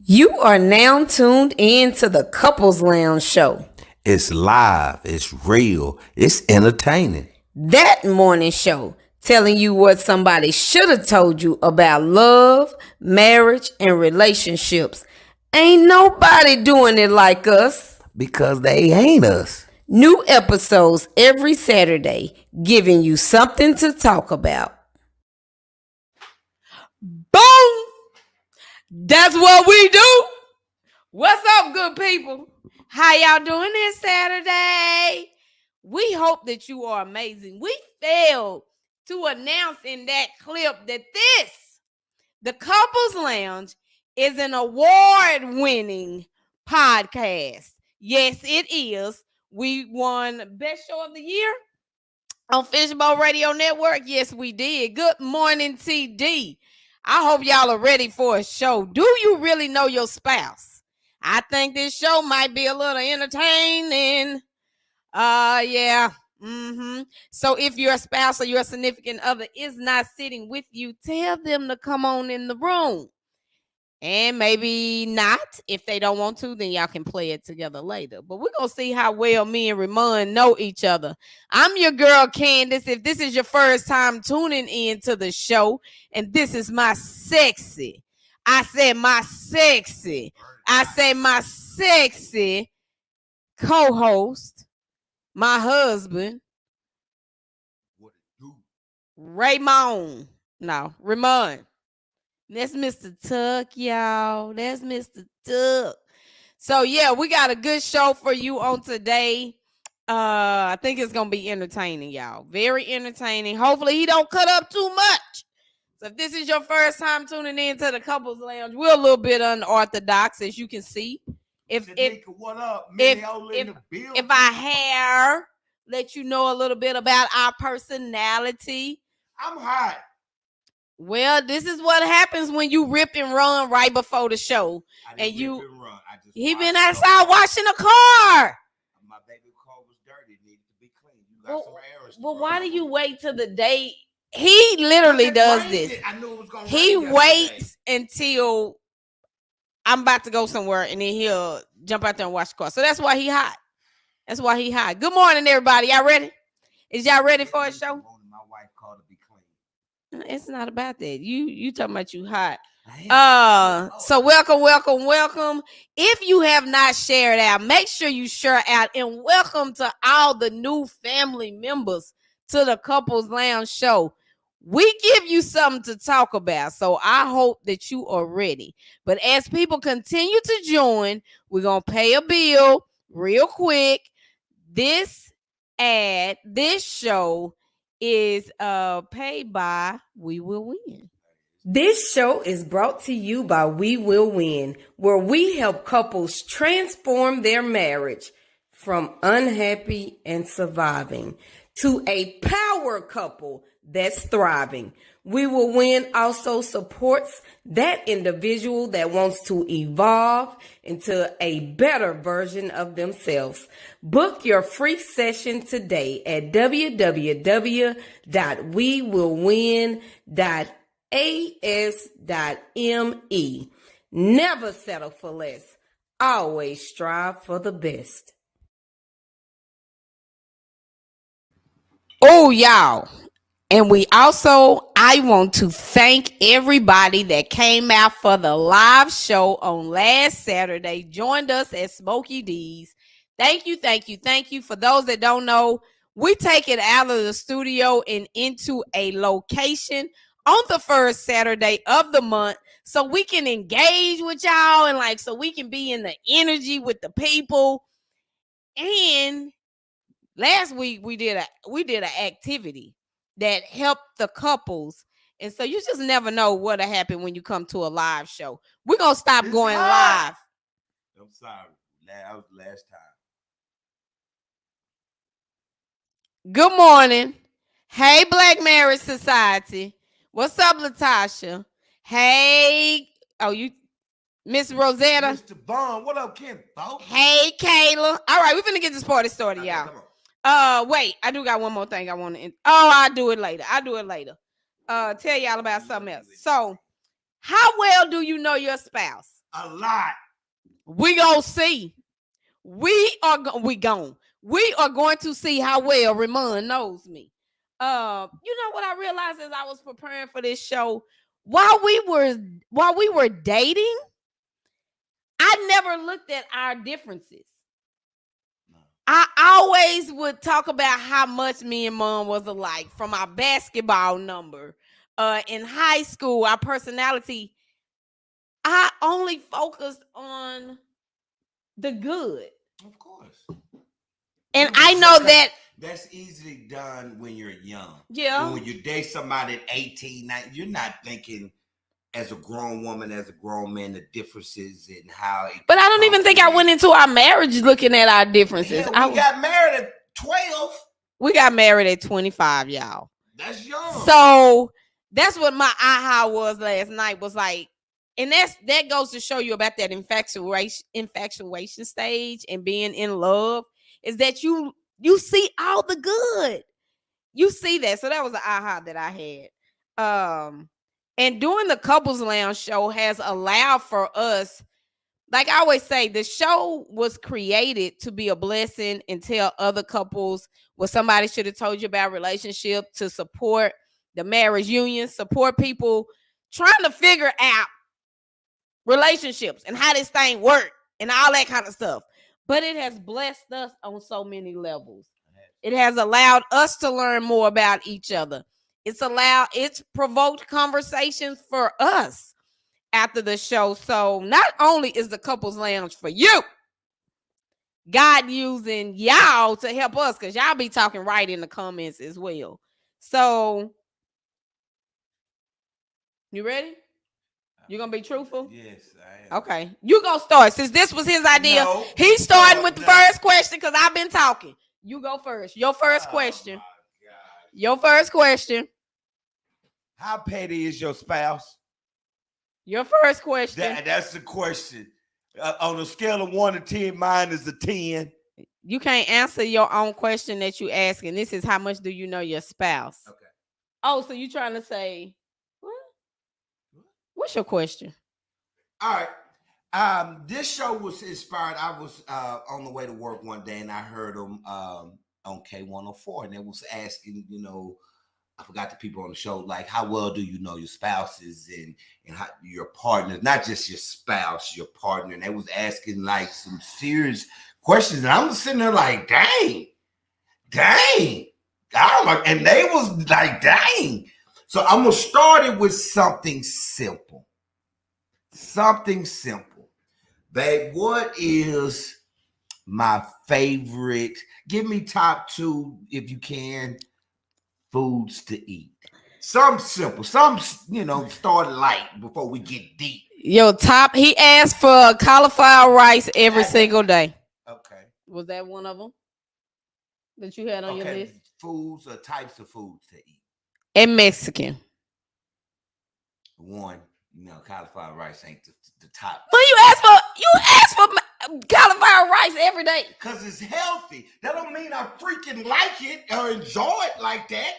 You are now tuned in to the Couples Lounge show. It's live, it's real, it's entertaining. That morning show telling you what somebody should have told you about love, marriage, and relationships. Ain't nobody doing it like us. Because they ain't us. New episodes every Saturday, giving you something to talk about. Boom! That's what we do. What's up, good people? How y'all doing this Saturday? We hope that you are amazing. We failed to announce in that clip that the Couples Lounge, is an award-winning podcast. Yes, it is. We won Best Show of the Year on Fishbowl Radio Network. Yes, we did. Good morning, TD. I hope y'all are ready for a show. Do you really know your spouse? I think this show might be a little entertaining. Yeah. So if your spouse or your significant other is not sitting with you, tell them to come on in the room. And maybe not. If they don't want to, then y'all can play it together later. But we're going to see how well me and Ramon know each other. I'm your girl, Candace. If this is your first time tuning in to the show, and this is my sexy co-host, my husband, Ramon. That's Mr. Tuck, y'all. That's Mr. Tuck. So, yeah, we got a good show for you on today. I think it's going to be entertaining, y'all. Very entertaining. Hopefully, he don't cut up too much. So, if this is your first time tuning in to the Couples Lounge, we're a little bit unorthodox, as you can see. If I let you know a little bit about our personality. I'm hot. Well, this is what happens when you rip and run right before the show. He been outside washing the car. My baby car was dirty. It needed to be clean. You got some errors. Well, why do you wait till the day? He literally does this. I knew it was going to He waits until I'm about to go somewhere, and then he'll jump out there and wash the car. So that's why he hot. Good morning, everybody. Y'all ready? Is y'all ready for a show? My wife called to be clean. It's not about that. You talking about you hot. So welcome. If you have not shared out, make sure you share out, and welcome to all the new family members to the Couples Lounge show. We give you something to talk about, so I hope that you are ready. But as people continue to join, we're going to pay a bill real quick. This show is paid by We Will Win. This show is brought to you by We Will Win, where we help couples transform their marriage from unhappy and surviving to a power couple that's thriving. We Will Win also supports that individual that wants to evolve into a better version of themselves. Book your free session today at www.wewillwin.as.me. Never settle for less. Always strive for the best. Oh, y'all. And I want to thank everybody that came out for the live show on last Saturday, joined us at Smokey D's. Thank you. For those that don't know, we take it out of the studio and into a location on the first Saturday of the month so we can engage with y'all and so we can be in the energy with the people. And last week we did an activity that helped the couples. And so you just never know what'll happen when you come to a live show. We're going to stop going live. I'm sorry. That was last time. Good morning. Hey, Black Marriage Society. What's up, Latasha? Hey, Miss Rosetta. Mr. Vaughn, what up, Ken? Hey, Kayla. All right, we're finna get this party started, y'all. Wait, I do got one more thing I want to. I'll do it later. Tell y'all about something else. So, how well do you know your spouse? A lot. We gonna see. We are going to see how well Ramon knows me. You know what I realized as I was preparing for this show, while we were dating, I never looked at our differences. I always would talk about how much me and Mom was alike, from our basketball number. In high school, our personality. I only focused on the good. Of course. And I know that that's easily done when you're young. Yeah. When you date somebody at 18, 19, you're not thinking as a grown woman, as a grown man, the differences and how it. But I don't even think I went into our marriage looking at our differences. Yeah, we got married at 12. We got married at 25, y'all. That's young. So that's what my aha was last night, was like, and that goes to show you about that infatuation stage and being in love, is that you see all the good. You see that. So that was an aha that I had. And doing the Couples Lounge show has allowed for us, like I always say, the show was created to be a blessing and tell other couples what somebody should have told you about relationship, to support the marriage union, support people trying to figure out relationships and how this thing work and all that kind of stuff. But it has blessed us on so many levels. It has allowed us to learn more about each other. It's provoked conversations for us after the show. So not only is the Couples Lounge for you, God using y'all to help us, because y'all be talking right in the comments as well. So you ready? You gonna be truthful? Yes, I am. Okay. You gonna start. Since this was his idea, No, he's starting with the first question because I've been talking. You go first. Your first question. Your first question. How petty is your spouse? Your first question. That's the question. On a scale of 1 to 10, mine is a 10. You can't answer your own question that you asking. This is how much do you know your spouse? Okay. Oh, so you trying to say what? What's your question? All right. This show was inspired. I was on the way to work one day and I heard them on K104, and it was asking, I forgot the people on the show, like, how well do you know your spouses and how, your partners, not just your spouse, your partner. And they was asking like some serious questions, and I'm sitting there like, dang. And they was like, dang. So I'm gonna start it with something simple. Babe, what is my favorite? Give me top 2, if you can, foods to eat. Some simple, some, start light before we get deep. He asked for cauliflower rice every single day. Okay. Was that one of them that you had on your list? Foods or types of foods to eat. And Mexican. One, cauliflower rice ain't the top. Well, you asked for cauliflower rice every day. Because it's healthy. That don't mean I freaking like it or enjoy it like that.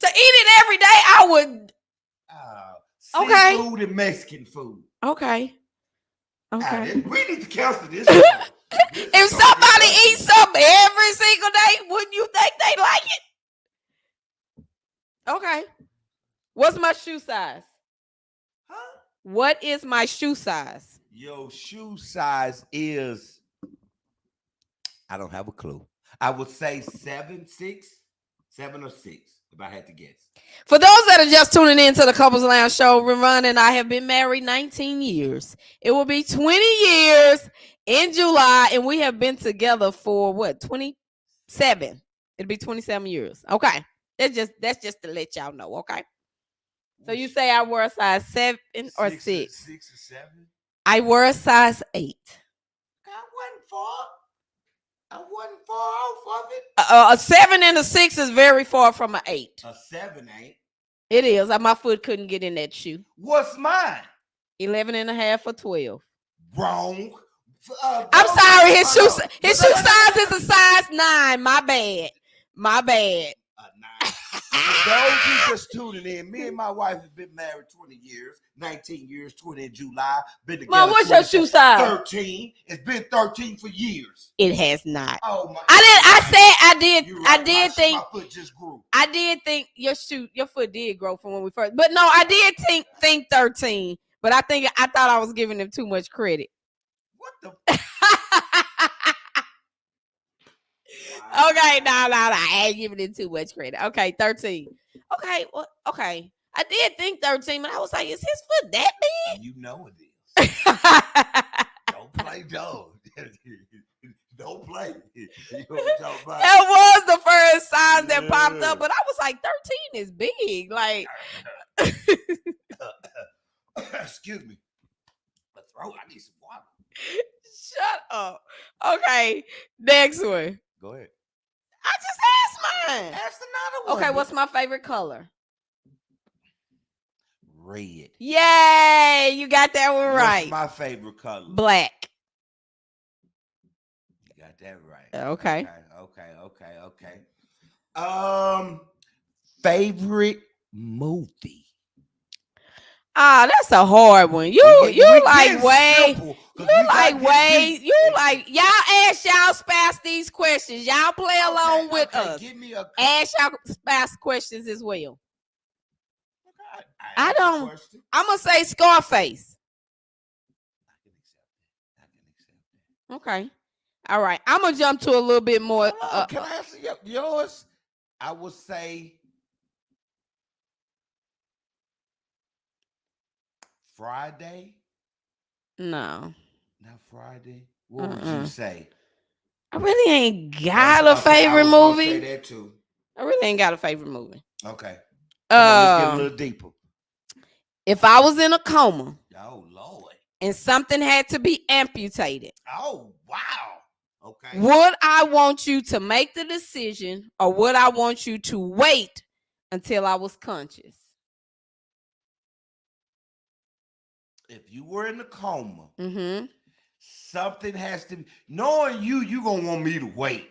To eat it every day, I would. Okay. Seafood and Mexican food. Okay. We need to cancel this. If somebody eats something every single day, wouldn't you think they like it? Okay. What's my shoe size? Huh? What is my shoe size? Your shoe size is, I don't have a clue. I would say 7 or 6, if I had to guess. For those that are just tuning in to the Couples Lounge show, Ramon and I have been married 19 years. It will be 20 years in July, and we have been together for 27. It'll be 27 years. Okay. That's just to let y'all know, okay? So you say I wear a size 7 or 6? 6 or 7? I wear a size 8. I wasn't far off of it. A 7 and a 6 is very far from an 8. A 7 ain't. It is. My foot couldn't get in that shoe. What's mine? 11 and a half or 12. Wrong. I'm sorry. His shoe size is a size 9. My bad. A 9. For those who just tuning in, me and my wife have been married 20 years, 19 years, 20 in July. Been together. Mom, what's your 27, shoe size? 13. It's been 13 for years. It has not. Oh my! I did My think foot just grew. I did think your foot did grow from when we first. But no, I did think 13. But I thought I was giving them too much credit. What the? Okay, no, I ain't giving it too much credit. Okay, 13. Okay, well, okay. I did think 13, but I was like, is his foot that big? You know it is. Don't play dog. Don't play. You know what I'm talking about? That was the first sign that popped up, but I was like, 13 is big. Like, excuse me. My throat. I need some water. Shut up. Okay, next one. Go ahead. I just asked mine. Ask another one. Okay, what's my favorite color? Red. Yay, you got that one right. What's my favorite color? Black. You got that right. Okay. Favorite movie. Ah, that's a hard one. You like y'all ask y'all spouse these questions. Y'all play along with us. Give me a ask y'all spouse questions as well. I I'm gonna say Scarface. I can accept that. Okay. All right. I'm gonna jump to a little bit more. Can I answer yours? I would say Friday. No. Not Friday. What would you say? I really ain't got a favorite movie. Say that too. I really ain't got a favorite movie. Okay. Come on, let's get a Uh, little deeper. if I was in a coma Oh Lord. and something had to be amputated, Oh wow. Okay. would I want you to make the decision or would I want you to wait until I was conscious? If you were in a coma, Mm-hmm. something has to be. Knowing you gonna want me to wait.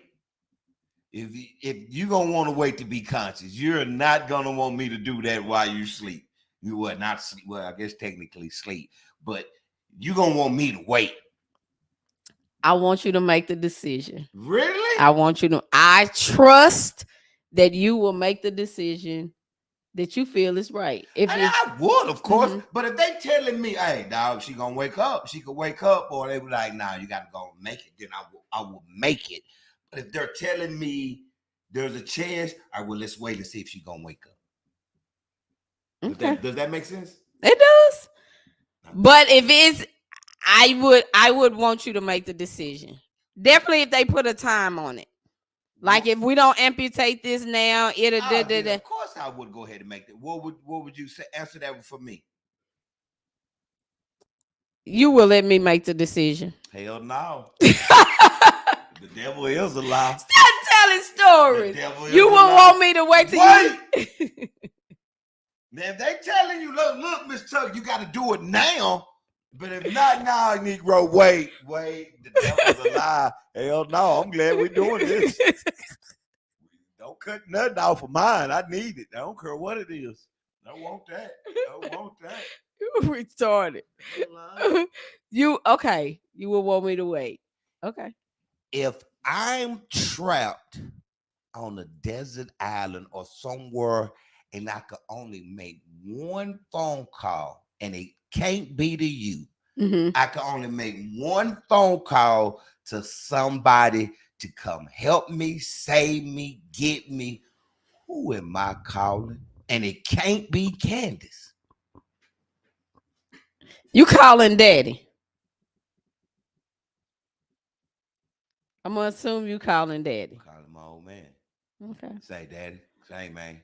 If you gonna want to wait to be conscious, you're not gonna want me to do that while you sleep. You would not sleep. Well, I guess technically sleep, but you gonna want me to wait. I want you to make the decision. Really? I trust that you will make the decision that you feel is right. I would, of course. But if they telling me, hey, dog, she gonna wake up, she could wake up, or they be like, nah, you gotta go make it, then I will make it. But if they're telling me there's a chance, all right, well, let's wait and see if she's gonna wake up. Okay. Does that make sense? It does. But if it's, I would want you to make the decision. Definitely if they put a time on it. Like if we don't amputate this now, it'll Of course I would go ahead and make that. What would you say? Answer that for me. You will let me make the decision. Hell no. The devil is a lie. Stop telling stories. You won't want me to wait till you. Now, if they telling you, look, Miss Tuck, you got to do it now. But if not now, Negro, wait. The devil's a lie. Hell no, I'm glad we're doing this. Don't cut nothing off of mine. I need it. I don't care what it is. I want that. You retarded. You will want me to wait. Okay. If I'm trapped on a desert island or somewhere and I could only make one phone call and it can't be to you, I can only make one phone call to somebody to come help me, save me, get me. Who am I calling? And it can't be Candace. You calling Daddy. I'm gonna assume you calling Daddy. I'm calling my old man. Okay. Say, Daddy, say, man,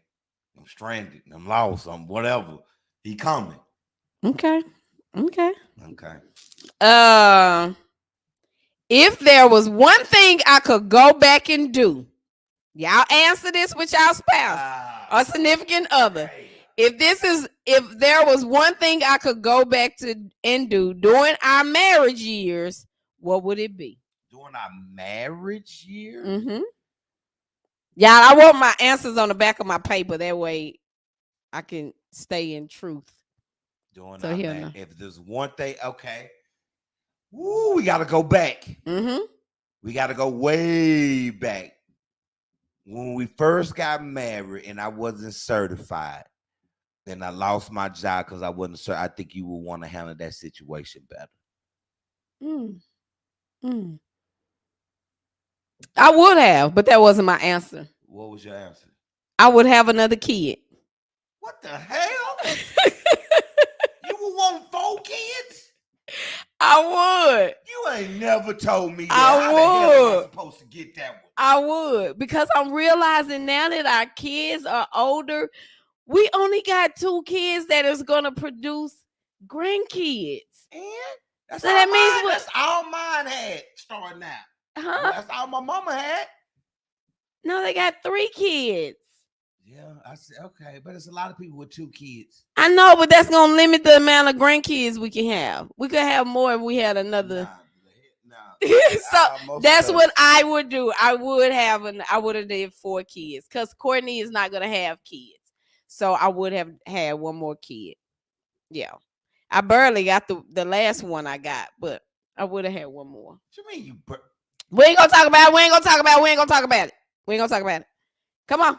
I'm stranded. I'm lost. I'm whatever. He coming. Okay. If there was one thing I could go back and do, y'all answer this with y'all spouse or significant other. If there was one thing I could go back to and do during our marriage years, what would it be? During our marriage years? Y'all, I want my answers on the back of my paper. That way I can stay in truth. Doing So our he'll back. know. If there's one thing, okay. Woo, we gotta go back. Mm-hmm. We gotta go way back. When we first got married and I wasn't certified, then I lost my job because I wasn't certified. I think you would want to handle that situation better. I would have, but that wasn't my answer. What was your answer? I would have another kid. What the hell? You would want 4 kids? I would. You ain't never told me that. I How the hell am I would. supposed to get that one? I would, because I'm realizing now that our kids are older, we only got 2 kids that is gonna produce grandkids. And that's So all that means mine, what- that's all mine had starting out. Huh? That's all my mama had. No, they got 3 kids. Yeah, I said okay, but it's a lot of people with 2 kids. I know, but that's gonna limit the amount of grandkids we can have. We could have more if we had another. So that's what I would do. I would have did 4 kids because Courtney is not gonna have kids. So I would have had one more kid. Yeah. I barely got the last one I got, but I would have had one more. What you mean you? We ain't gonna talk about it. We ain't gonna talk about it. We ain't gonna talk about it. We ain't gonna talk about it. Come on.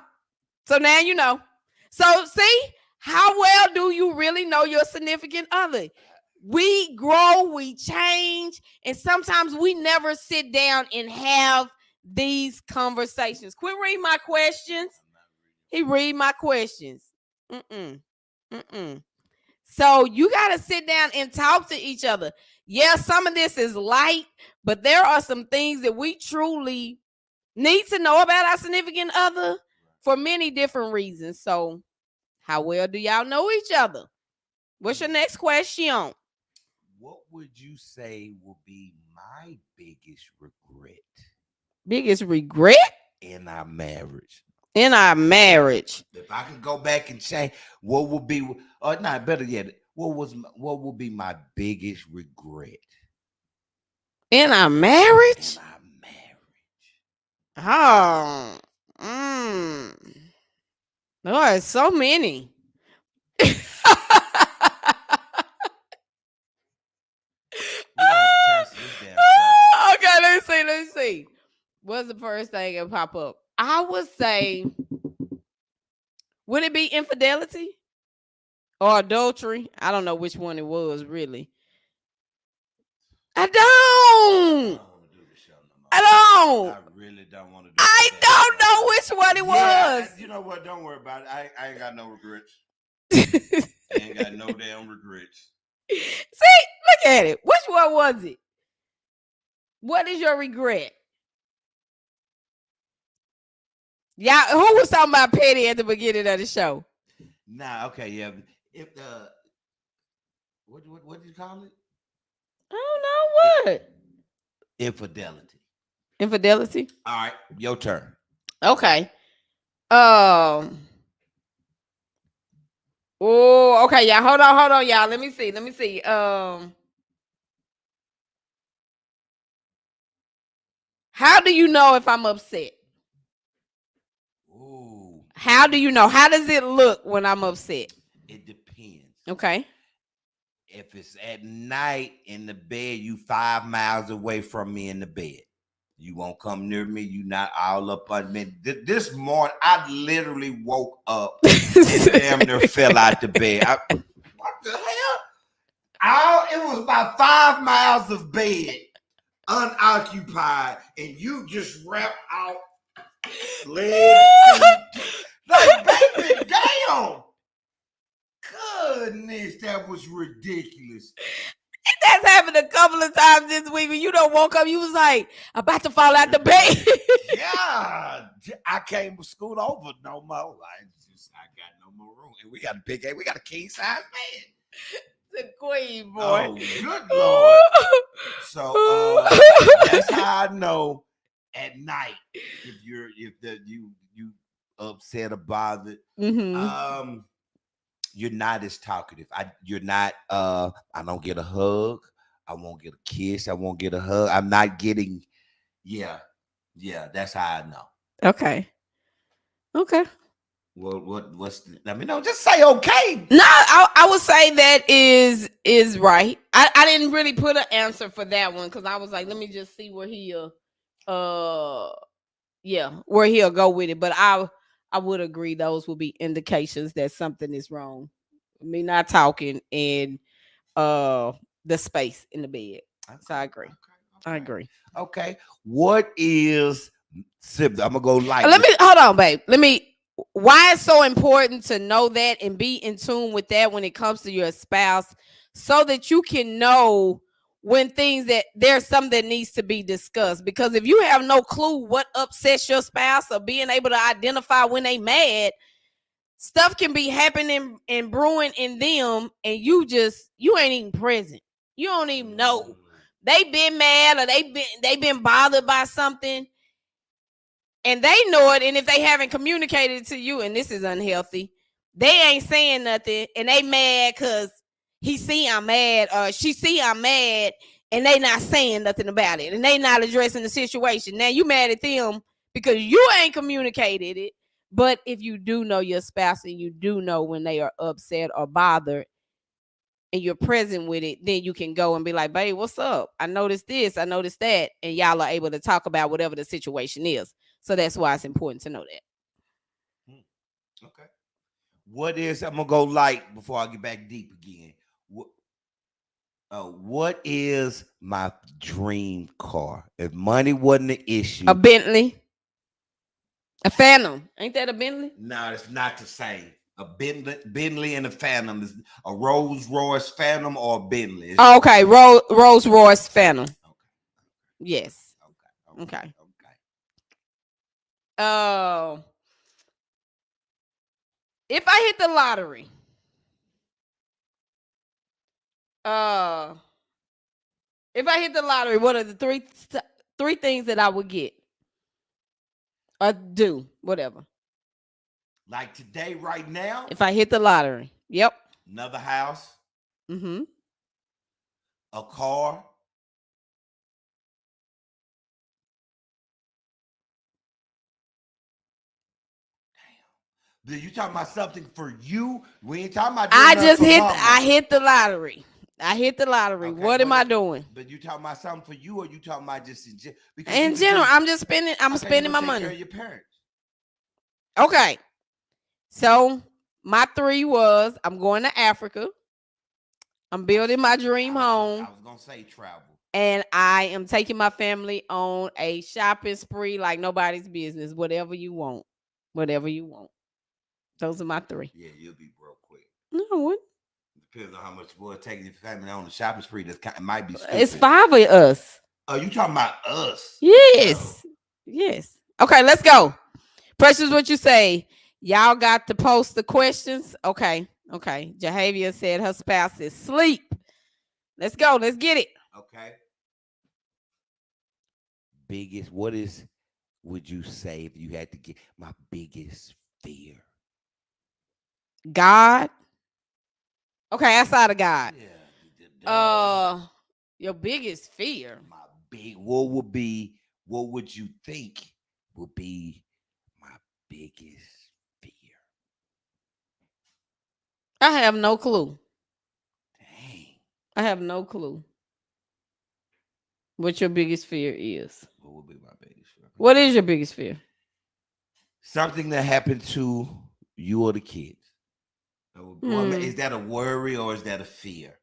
So now you know. So see, how well do you really know your significant other? We grow, we change, and sometimes we never sit down and have these conversations. Quit reading my questions. He read my questions. So you got to sit down and talk to each other. Yeah, some of this is light, but there are some things that we truly need to know about our significant other for many different reasons. So how well do y'all know each other? What's your next question? What would you say will be my biggest regret? Biggest regret in our marriage? In our marriage. If I could go back and change, what would be, or not better yet, what would be my biggest regret in our marriage? In our marriage. There are so many. Okay, let's see. What's the first thing that pop up? I would say, would it be infidelity or adultery? I don't know which one it was, really. I don't. I really don't want to do it. I don't know which one it was. You know what? Don't worry about it. I ain't got no regrets. I ain't got no damn regrets. See, look at it. Which one was it? What is your regret? Yeah, who was talking about petty at the beginning of the show? Nah, okay, yeah. If what did you call it? I don't know what. Infidelity. Infidelity? All right, your turn. Okay. Oh, okay, y'all. Hold on, y'all. Let me see. How do you know if I'm upset? Ooh. How do you know? How does it look when I'm upset? It depends. Okay. If it's at night in the bed, you 5 miles away from me in the bed. You won't come near me. You not all up on me. This morning, I literally woke up and damn near fell out the bed. What the hell? It was about 5 miles of bed, unoccupied, and you just wrapped out legs. Like, baby, damn. Goodness, that was ridiculous. That's happened a couple of times this week. When you don't woke up, you was like about to fall out the bed. Yeah, I can't scoot over no more. I got no more room, and we got a king size bed. The queen, boy. Oh, good Lord. So that's how I know at night if you upset or bothered. Mm-hmm. You're not as talkative. I don't get a hug. I won't get a kiss. I won't get a hug. I'm not getting. Yeah. That's how I know. Okay. Okay. Let me know. Just say okay. No, I would say that is right. I didn't really put an answer for that one because I was like, let me just see where he'll where he'll go with it. But I would agree those would be indications that something is wrong. Me not talking and the space in the bed. So I agree. I agree. Okay. What is I'm gonna go light. Let me hold on, babe. Why it's so important to know that and be in tune with that when it comes to your spouse, so that you can know when things that there's something that needs to be discussed. Because if you have no clue what upsets your spouse or being able to identify when they mad, stuff can be happening and brewing in them, and you ain't even present. You don't even know. They been mad or they been bothered by something. And they know it, and if they haven't communicated it to you, and this is unhealthy, they ain't saying nothing, and they mad because he see I'm mad, or she see I'm mad, and they not saying nothing about it, and they not addressing the situation. Now you mad at them because you ain't communicated it. But if you do know your spouse and you do know when they are upset or bothered, and you're present with it, then you can go and be like, babe, what's up? I noticed this, I noticed that, and y'all are able to talk about whatever the situation is. So that's why it's important to know that. Okay. I'm gonna go light before I get back deep again. What is my dream car? If money wasn't an issue, A Bentley, a Phantom. Ain't that a Bentley? No, it's not the same. A Bentley and a Phantom is a Rolls Royce Phantom or a Bentley. Oh, okay, Rolls Royce Phantom. Okay. Yes. Okay. If I hit the lottery, what are the three things that I would get or do, whatever? Like today, right now. If I hit the lottery, yep. Another house. Mm-hmm. A car. Damn. You talking about something for you? We ain't talking about. I hit the lottery. Okay, what am I doing? But you talking about something for you, or you talking about just in general? I'm just spending. I'm spending my money. Care of your parents. Okay. So my 3 was I'm going to Africa. I'm building my dream home. I was gonna say travel. And I am taking my family on a shopping spree like nobody's business. Whatever you want. Those are my 3. Yeah, you'll be broke quick. No, what? Depends on how much we'll take your family on the shopping spree. It might be stupid. It's 5 of us. Oh, you talking about us? Yes. No. Yes. Okay, let's go. Precious, what you say? Y'all got to post the questions? Okay. Jahavia said her spouse is asleep. Let's go. Let's get it. Okay. Would you say if you had to get my biggest fear? God. Okay, outside of God. Yeah. Your biggest fear. What would you think would be my biggest fear? I have no clue. Dang. I have no clue what your biggest fear is. What would be my biggest fear? What is your biggest fear? Something that happened to you or the kids. Is that a worry or is that a fear?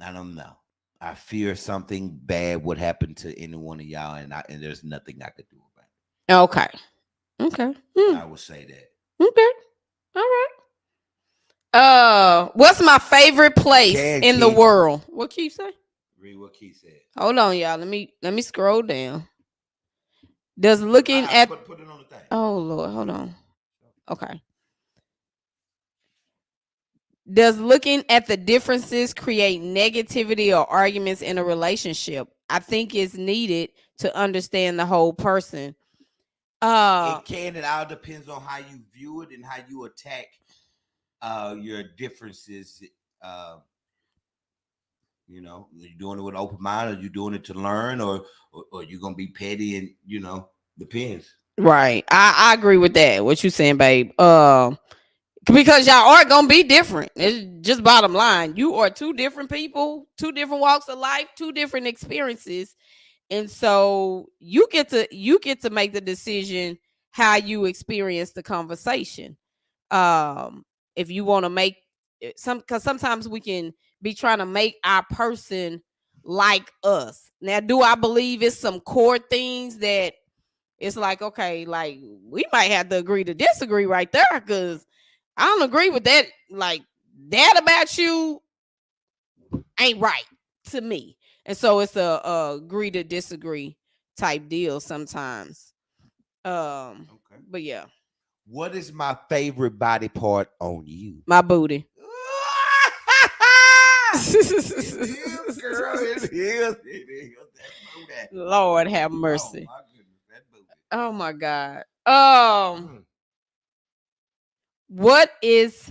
I don't know. I fear something bad would happen to any one of y'all, and there's nothing I could do about it. Okay. I would say that. Okay. All right. What's my favorite place in the world? What Keith say? Read what Keith said. Hold on, y'all. Let me scroll down. Does looking at put it on the thing. Oh Lord, hold on. Okay. Does looking at the differences create negativity or arguments in a relationship? I think it's needed to understand the whole person. It can. It all depends on how you view it and how you attack your differences. You doing it with an open mind, or you doing it to learn, or you're gonna be petty, and depends. Right. I agree with that. What you saying, babe? Because y'all are gonna be different. It's just bottom line. You are two different people, two different walks of life, two different experiences. And so you get to make the decision how you experience the conversation. If you want to make because sometimes we can be trying to make our person like us. Now, do I believe it's some core things that it's like, okay, like we might have to agree to disagree right there, because I don't agree with that. Like that about you ain't right to me. And so it's a agree to disagree type deal sometimes. Okay. But yeah, What is my favorite body part on you? my booty. It is, girl. It is. That booty. Lord have Oh, mercy. my goodness, that booty. Oh my God. Mm. What is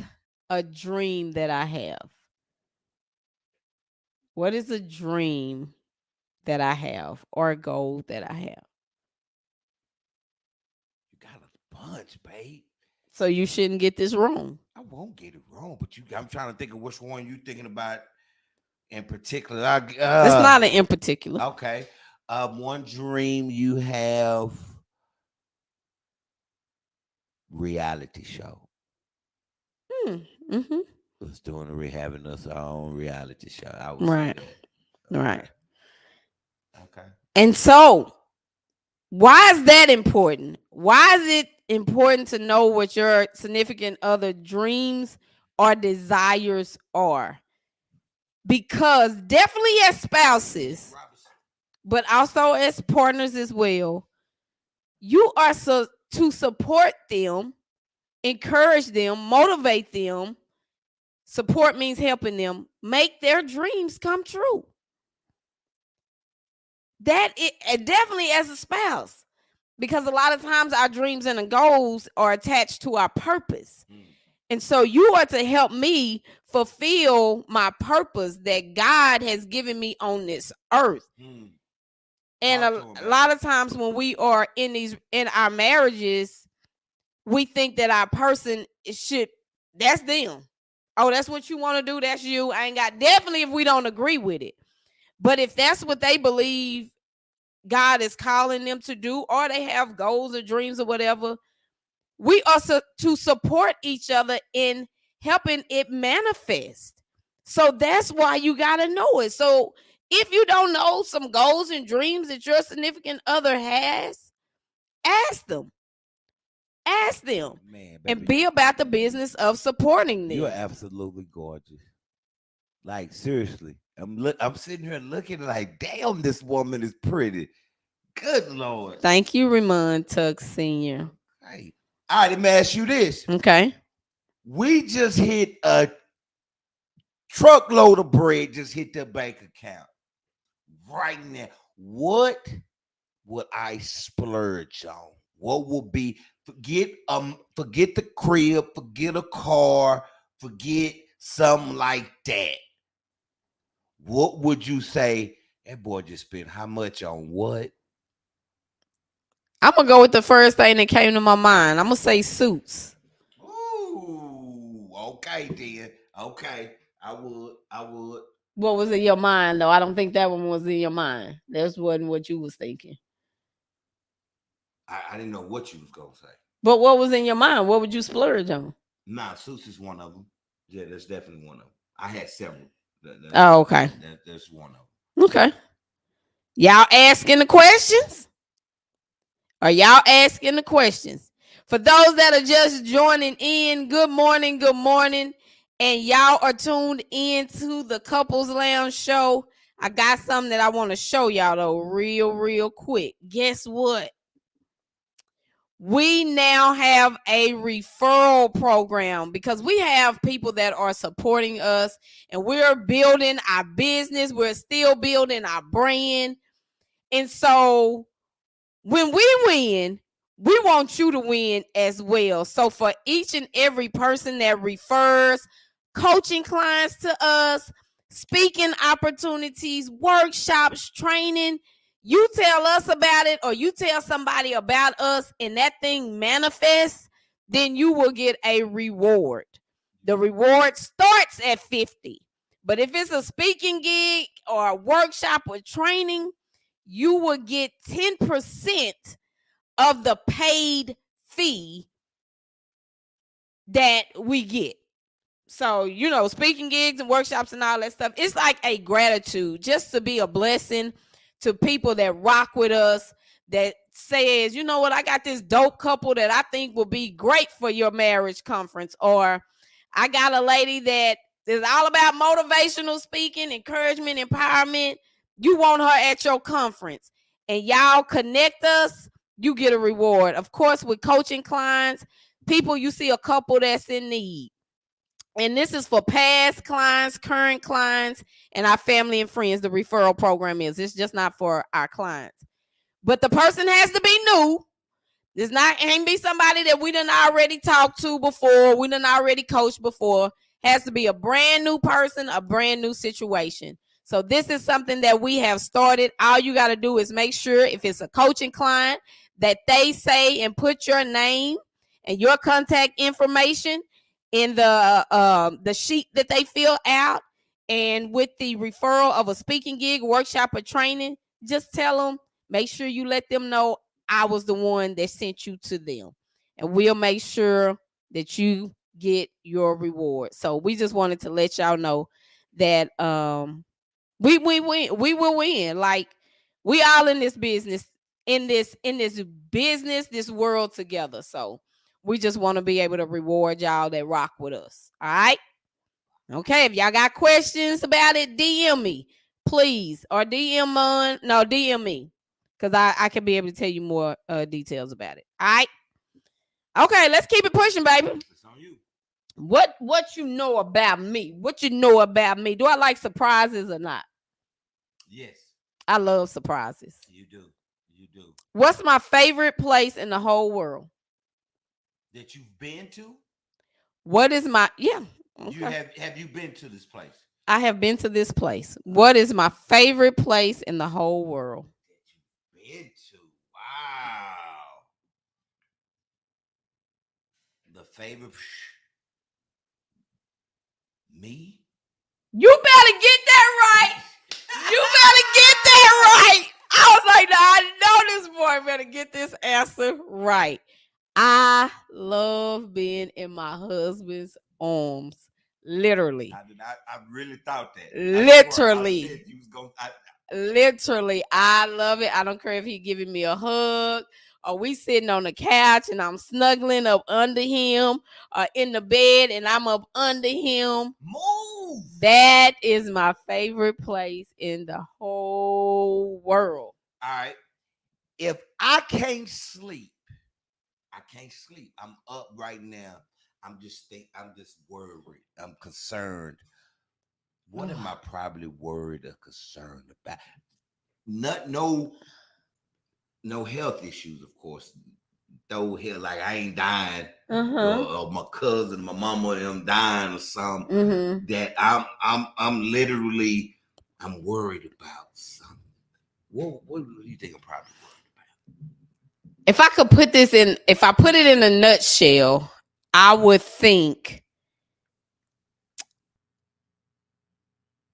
a dream that I have? What is a dream that I have or a goal that I have? You got a bunch, babe. So you shouldn't get this wrong. I won't get it wrong, but I'm trying to think of which one you thinking about in particular. It's not an in particular. Okay. One dream you have. reality show. Mm-hmm. Us having us our own reality show. I would Right. say that. Right. Okay. And so, why is that important? Why is it important to know what your significant other dreams or desires are? Because definitely as spouses, but also as partners as well, you are to support them, encourage them, motivate them. Support means helping them make their dreams come true. That it definitely as a spouse, because a lot of times our dreams and goals are attached to our purpose. And so you are to help me fulfill my purpose that God has given me on this earth. And a lot of times when we are in our marriages, we think that our person that's them. Oh, that's what you want to do. That's you. I ain't got, definitely if we don't agree with it. But if that's what they believe God is calling them to do, or they have goals or dreams or whatever, we are to support each other in helping it manifest. So that's why you got to know it. So if you don't know some goals and dreams that your significant other has, ask them. Ask them. Man, baby, and be about the business of supporting them. You are absolutely gorgeous. Like seriously, I'm sitting here looking like, damn, this woman is pretty. Good Lord. Thank you, Ramon Tuck Sr. Hey, all right, let me ask you this. Okay. We just hit a truckload of bread, just hit the bank account right now. What would I splurge on? What will be, forget the crib, forget a car, forget something like that. What would you say? That boy just spent how much on what? I'm gonna go with the first thing that came to my mind. I'm gonna say suits. Ooh, okay then. Okay, I would. What was in your mind though? I don't think that one was in your mind. That wasn't what you was thinking. I didn't know what you was gonna say. But what was in your mind? What would you splurge on? Nah, suits is one of them. Yeah, that's definitely one of them. I had several. Oh, okay. That's one of them. Okay. Y'all asking the questions? Are y'all asking the questions? For those that are just joining in, good morning, good morning. And y'all are tuned into the Couples Lounge show. I got something that I want to show y'all though real quick. Guess what? We now have a referral program because we have people that are supporting us and we're building our business. We're still building our brand. And so when we win, we want you to win as well. So for each and every person that refers coaching clients to us, speaking opportunities, workshops, training, you tell us about it or you tell somebody about us and that thing manifests, then you will get a reward. The reward starts at 50. But if it's a speaking gig or a workshop or training, you will get 10% of the paid fee that we get. So, you know, speaking gigs and workshops and all that stuff, it's like a gratitude just to be a blessing to people that rock with us, that says, you know what, I got this dope couple that I think will be great for your marriage conference. Or I got a lady that is all about motivational speaking, encouragement, empowerment. You want her at your conference and y'all connect us, you get a reward. Of course, with coaching clients, people, you see a couple that's in need. And this is for past clients, current clients, and our family and friends. The referral program is. It's just not for our clients. But the person has to be new. This not ain't be somebody that we done already talked to before. We done already coached before. Has to be a brand new person, a brand new situation. So this is something that we have started. All you got to do is make sure if it's a coaching client that they say and put your name and your contact information in the sheet that they fill out, and with the referral of a speaking gig, workshop, or training, just tell them, make sure you let them know I was the one that sent you to them, and we'll make sure that you get your reward. So we just wanted to let y'all know that we will win. Like, we all in this business, this world together. So we just want to be able to reward y'all that rock with us. All right. Okay. If y'all got questions about it, DM me, please. Or DM me. Because I can be able to tell you more details about it. All right. Okay, let's keep it pushing, baby. It's on you. What you know about me? What you know about me? Do I like surprises or not? Yes. I love surprises. You do. You do. What's my favorite place in the whole world? That you've been to? What is my Okay. You have you been to this place? I have been to this place. What is my favorite place in the whole world? That you've been to. Wow. The favorite. Me? You better get that right. You better get that right. I was like, no, I know this boy better get this answer right. I love being in my husband's arms. Literally. I really thought that. Literally. Literally, I love it. I don't care if he giving me a hug or we sitting on the couch and I'm snuggling up under him, or in the bed and I'm up under him. Move. That is my favorite place in the whole world. All right. If I can't sleep, I'm up right now. I'm just worried. I'm concerned. What am I probably worried or concerned about? No health issues, of course. Though hell, like I ain't dying, or my cousin, my mama, them dying or something. That I'm literally worried about something. What do you think I'm probably worried about? If I could put if I put it in a nutshell, I would think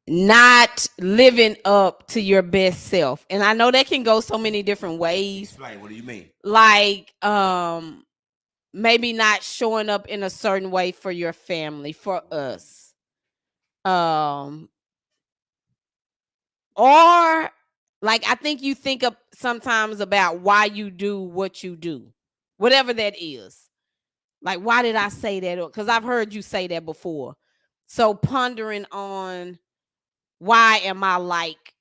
not living up to your best self. And I know that can go so many different ways. Right. What do you mean? Like, maybe not showing up in a certain way for your family, for us. Or like, I think you think of sometimes about why you do what you do, whatever that is. Like, why did I say that? Because I've heard you say that before. So pondering on, why am I like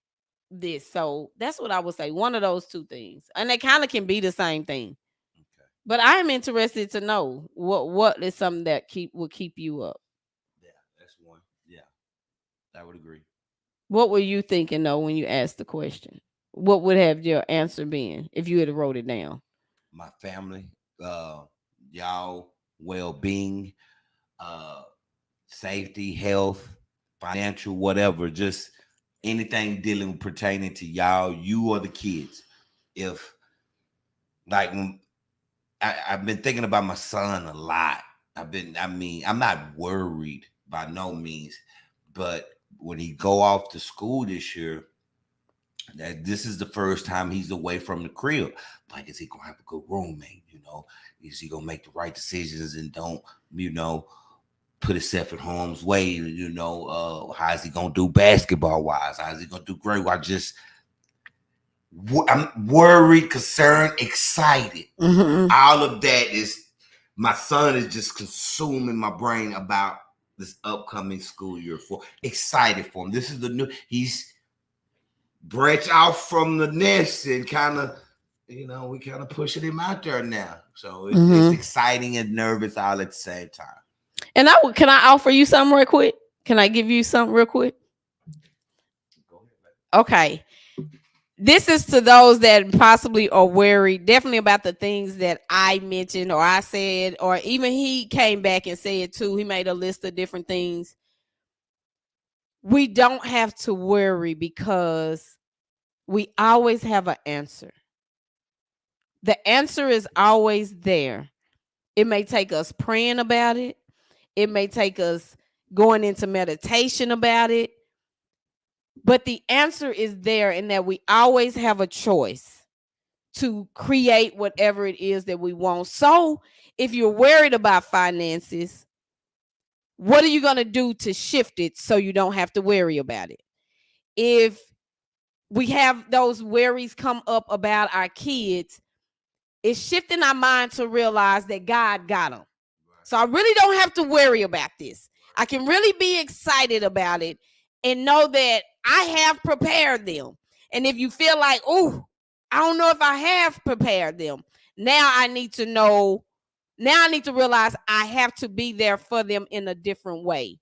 this? So that's what I would say. One of those two things. And they kind of can be the same thing. Okay. But I am interested to know what is something that will keep you up. Yeah, that's one. Yeah, I would agree. What were you thinking though when you asked the question? What would have your answer been if you had wrote it down? My family, y'all, well-being, safety, health, financial, whatever, just anything dealing pertaining to y'all, you or the kids. If like I've been thinking about my son a lot. I'm not worried by no means, but when he go off to school this year, that this is the first time he's away from the crib. Like, is he gonna have a good roommate? Is he gonna make the right decisions and don't, put himself in harm's way? How is he gonna do basketball wise? How is he gonna do great? I'm worried, concerned, excited. All of that is, my son is just consuming my brain about this upcoming school year. Excited for him. This is he's branched out from the nest and kind of, we kind of pushing him out there now. So it's exciting and nervous all at the same time. And can I offer you something real quick? Can I give you something real quick? Okay. This is to those that possibly are worried, definitely about the things that I mentioned or I said, or even he came back and said too. He made a list of different things. We don't have to worry because we always have an answer. The answer is always there. It may take us praying about it. It may take us going into meditation about it. But the answer is there, in that we always have a choice to create whatever it is that we want. So if you're worried about finances, what are you going to do to shift it so you don't have to worry about it? If we have those worries come up about our kids, it's shifting our mind to realize that God got them. So I really don't have to worry about this. I can really be excited about it and know that I have prepared them. And if you feel like, oh, I don't know if I have prepared them, now I need to know. Now I need to realize I have to be there for them in a different way.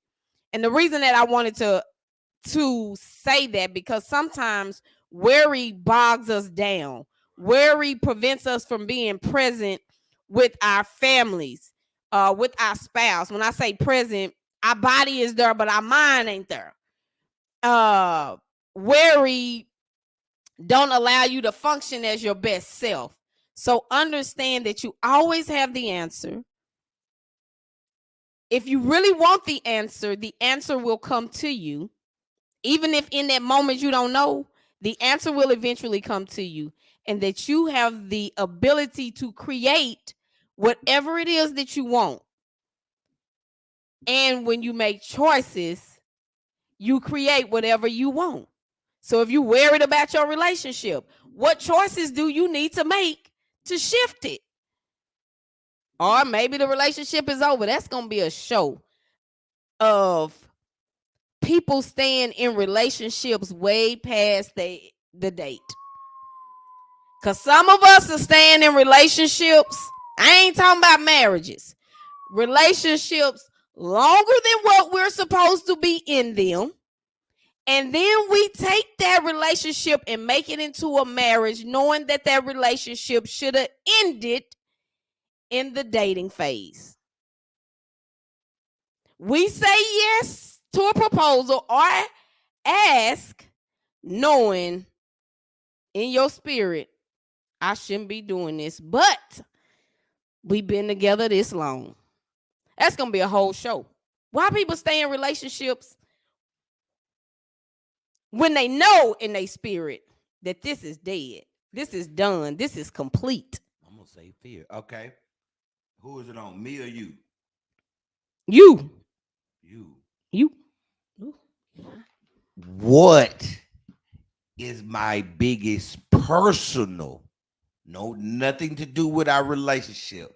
And the reason that I wanted to say that, because sometimes worry bogs us down. Worry prevents us from being present with our families, with our spouse. When I say present, our body is there, but our mind ain't there. Worry don't allow you to function as your best self. So understand that you always have the answer. If you really want the answer will come to you. Even if in that moment you don't know, the answer will eventually come to you, and that you have the ability to create whatever it is that you want. And when you make choices, you create whatever you want. So if you're worried about your relationship, what choices do you need to make to shift it? Or maybe the relationship is over. That's going to be a show of people staying in relationships way past the date. Because some of us are staying in relationships. I ain't talking about marriages. Relationships longer than what we're supposed to be in them. And then we take that relationship and make it into a marriage, knowing that that relationship should have ended in the dating phase. We say yes to a proposal or ask, knowing in your spirit, I shouldn't be doing this, but we've been together this long. That's going to be a whole show. Why people stay in relationships when they know in their spirit that this is dead, this is done, this is complete? I'm going to say fear. Okay. Who is it on, me or you? You. What is my biggest personal, nothing to do with our relationship,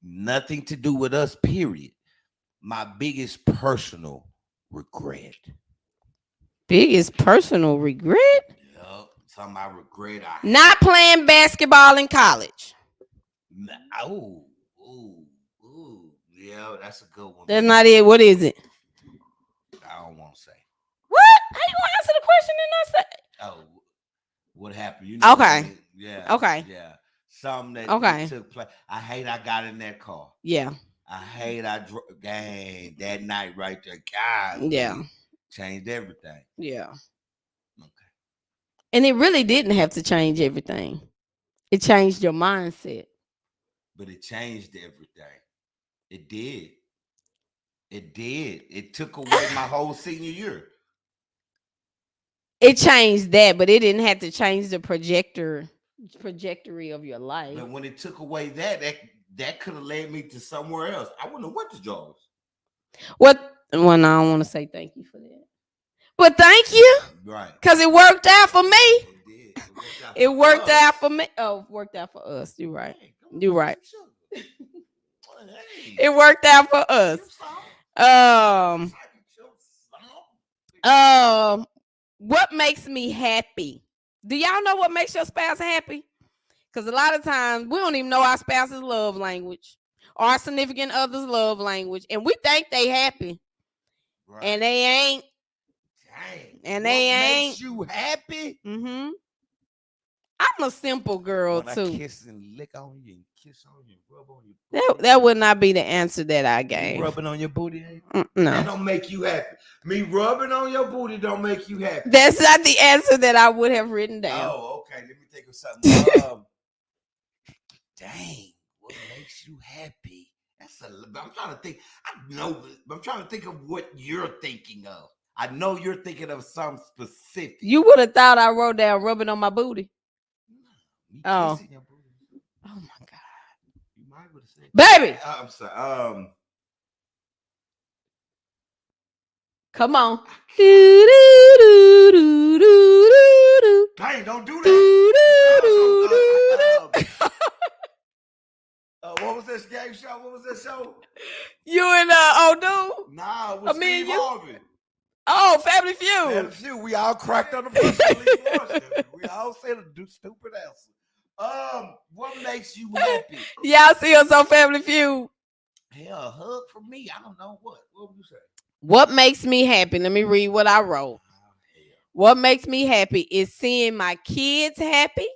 nothing to do with us, period, my biggest personal regret? Biggest personal regret? Yep, something I regret. Not playing basketball in college. Oh, yeah, that's a good one. That's not it. What is it? I don't want to say. What? How you gonna answer the question and not say? Oh, what happened? Okay. Yeah. Okay. Yeah. Something that took place. I hate I got in that car. Yeah. I hate I drove. Dang, that night right there. God. Yeah. Changed everything. Yeah. And it really didn't have to change everything. It changed your mindset. But it changed everything. It did. It did. It took away my whole senior year. It changed that, but it didn't have to change the trajectory of your life. But when it took away that could have led me to somewhere else. I wouldn't have went to Jaws. Well, no, I don't want to say thank you for that. But thank you. Right. Because it worked out for me. It did. It worked us. out for me. Oh, it worked out for us. You're right. Hey, come on, You're right. Hey, It worked out for us. What makes me happy? Do y'all know what makes your spouse happy? Because a lot of times we don't even know our spouse's love language or our significant other's love language, and we think they happy, Right. and they ain't. Dang. And What they makes ain't. you happy? Mm-hmm. I'm a simple girl When I too. kiss and lick on you and kiss on you, rub on you. That would not be the answer that I You gave. rubbing on your booty. That No, don't make you happy. Me rubbing on your booty don't make you happy. that's not the answer that I would have written down. Oh, okay. Let me think of something. Dang, what makes you happy? I'm trying to think. I know. I'm trying to think of what you're thinking of. I know you're thinking of something specific. You would have thought I wrote down rubbing on my booty. Me Oh. kissing your booty. Oh my God. You might would have said, Baby, I'm sorry. come on. Do, do, do, do, do, do, Dang, don't do do, do, that. do, do. What was this game show? What was this show? You and Odo? Nah, it was Me and Steve you? Harvey. Oh, Family Feud. Damn few. We all cracked on the bus. We all said a stupid answer. What makes you happy? Y'all see us on Family Feud. Hell, a hug from me. I don't know what. What would you say? What makes me happy? Let me read what I wrote. What makes me happy is seeing my kids happy,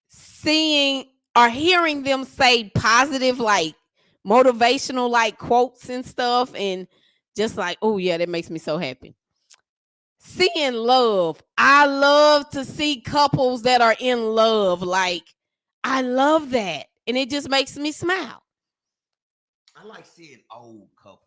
seeing or hearing them say positive, like motivational, like quotes and stuff, and just like, oh yeah, that makes me so happy. Seeing love. I love to see couples that are in love. Like, I love that. And it just makes me smile. I like seeing old couples.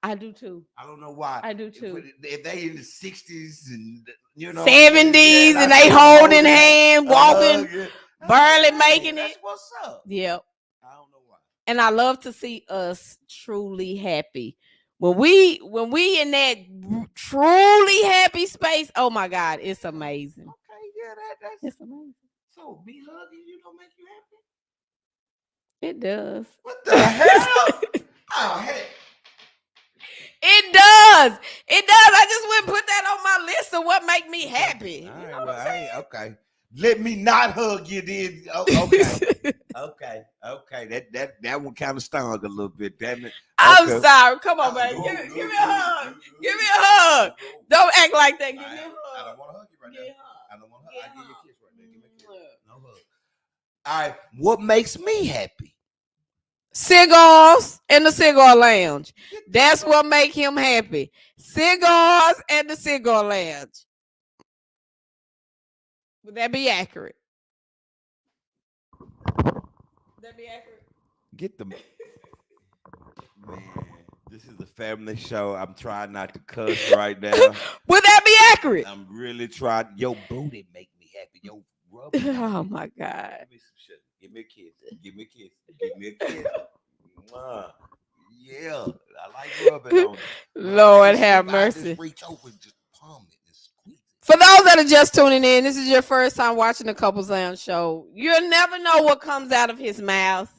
I do too. I don't know why. I do too. If they in the 60s and 70s and they holding hands, walking, barely making that's it. What's up? Yep. I don't know why. And I love to see us truly happy. When we in that truly happy space, oh my God, it's amazing. Okay, yeah, that's It's amazing. so. Me hugging you don't make you happy? It does. What the hell? Oh heck. It does. It does. I just went and put that on my list of what make me happy. All You right, know what well, I'm saying? okay. Let me not hug you then. Oh, okay. Okay. That one kind of stung a little bit, damn it. I'm Okay. sorry. Come on, Oh, baby. no, Give no, me a hug. no, Give me no, a hug. no. Don't act like that. Give me a I hug. don't want to hug you right Give me now. a hug. I don't want to hug. Give I me a give you a hug. kiss right there. Give me a kiss. No hug. All right. What makes me happy? Cigars and the cigar lounge. That's what make him happy. Cigars and the cigar lounge. Would that be accurate? Would that be accurate? Get the man. This is a family show. I'm trying not to cuss right now. Would that be accurate? I'm really trying. Your booty make me happy. Your rub. Oh my God. Give me some shit. Give me a kiss. Give me a kiss. Give me a kiss. Mwah. Yeah, I like rubbing on it. Lord have I mercy. just reach over and just palm it and squeeze it. For those that are just tuning in, this is your first time watching the Couples Lounge show. You'll never know what comes out of his mouth.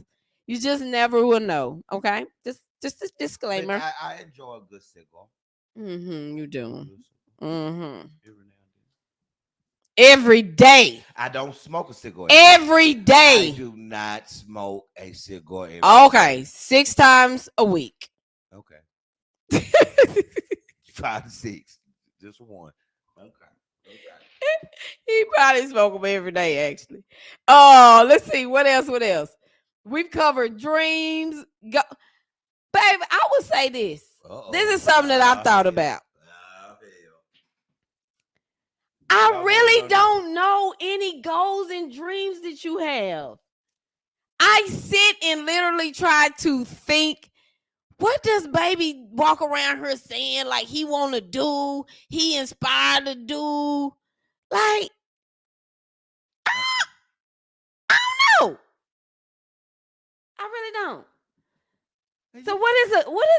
You just never will know. Okay, just a disclaimer. But I enjoy a good cigar. You do. Good cigar. Every day. I don't smoke a cigar. Every I day. do not smoke a cigar. Every Okay, day. 6 times a week. Okay. 5 to 6. Just one. Okay. He probably smoke them every day, actually. Oh, let's see. What else? We've covered dreams. Baby, I would say this. Uh-oh. This is something that I've thought about. Oh, hell. I Y'all really wanna know don't know any goals and dreams that you have. I sit and literally try to think, what does baby walk around here saying like he want to do, he inspired to do? Like, I don't know. I really don't. So what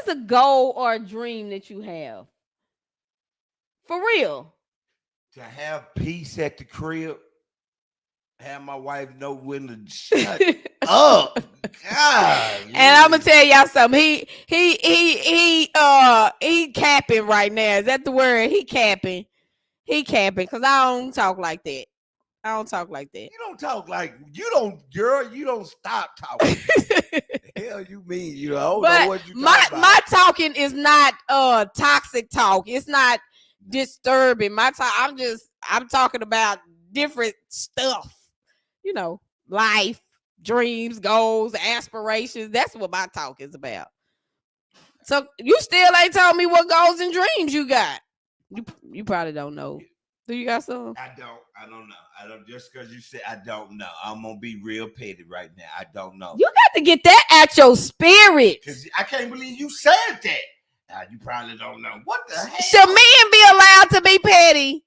is a goal or a dream that you have? For real. To have peace at the crib, have my wife know when to shut up. God, And I'm gonna tell y'all something. He capping right now. Is that the word? He capping. He capping because I don't talk like that. I don't talk like that. you don't talk like you don't, girl. You don't stop talking. Hell, you mean I don't know But what you my talking about. my talking is not toxic talk. It's not disturbing. I'm talking about different stuff. You know, life, dreams, goals, aspirations. That's what my talk is about. So you still ain't told me what goals and dreams you got. You probably don't know. Do you got some? I don't know. I don't, just because you said I don't know. I'm gonna be real petty right now. I don't know. You got to get that out your spirit. Because I can't believe you said that. You probably don't know. What the hell? Should men be allowed to be petty?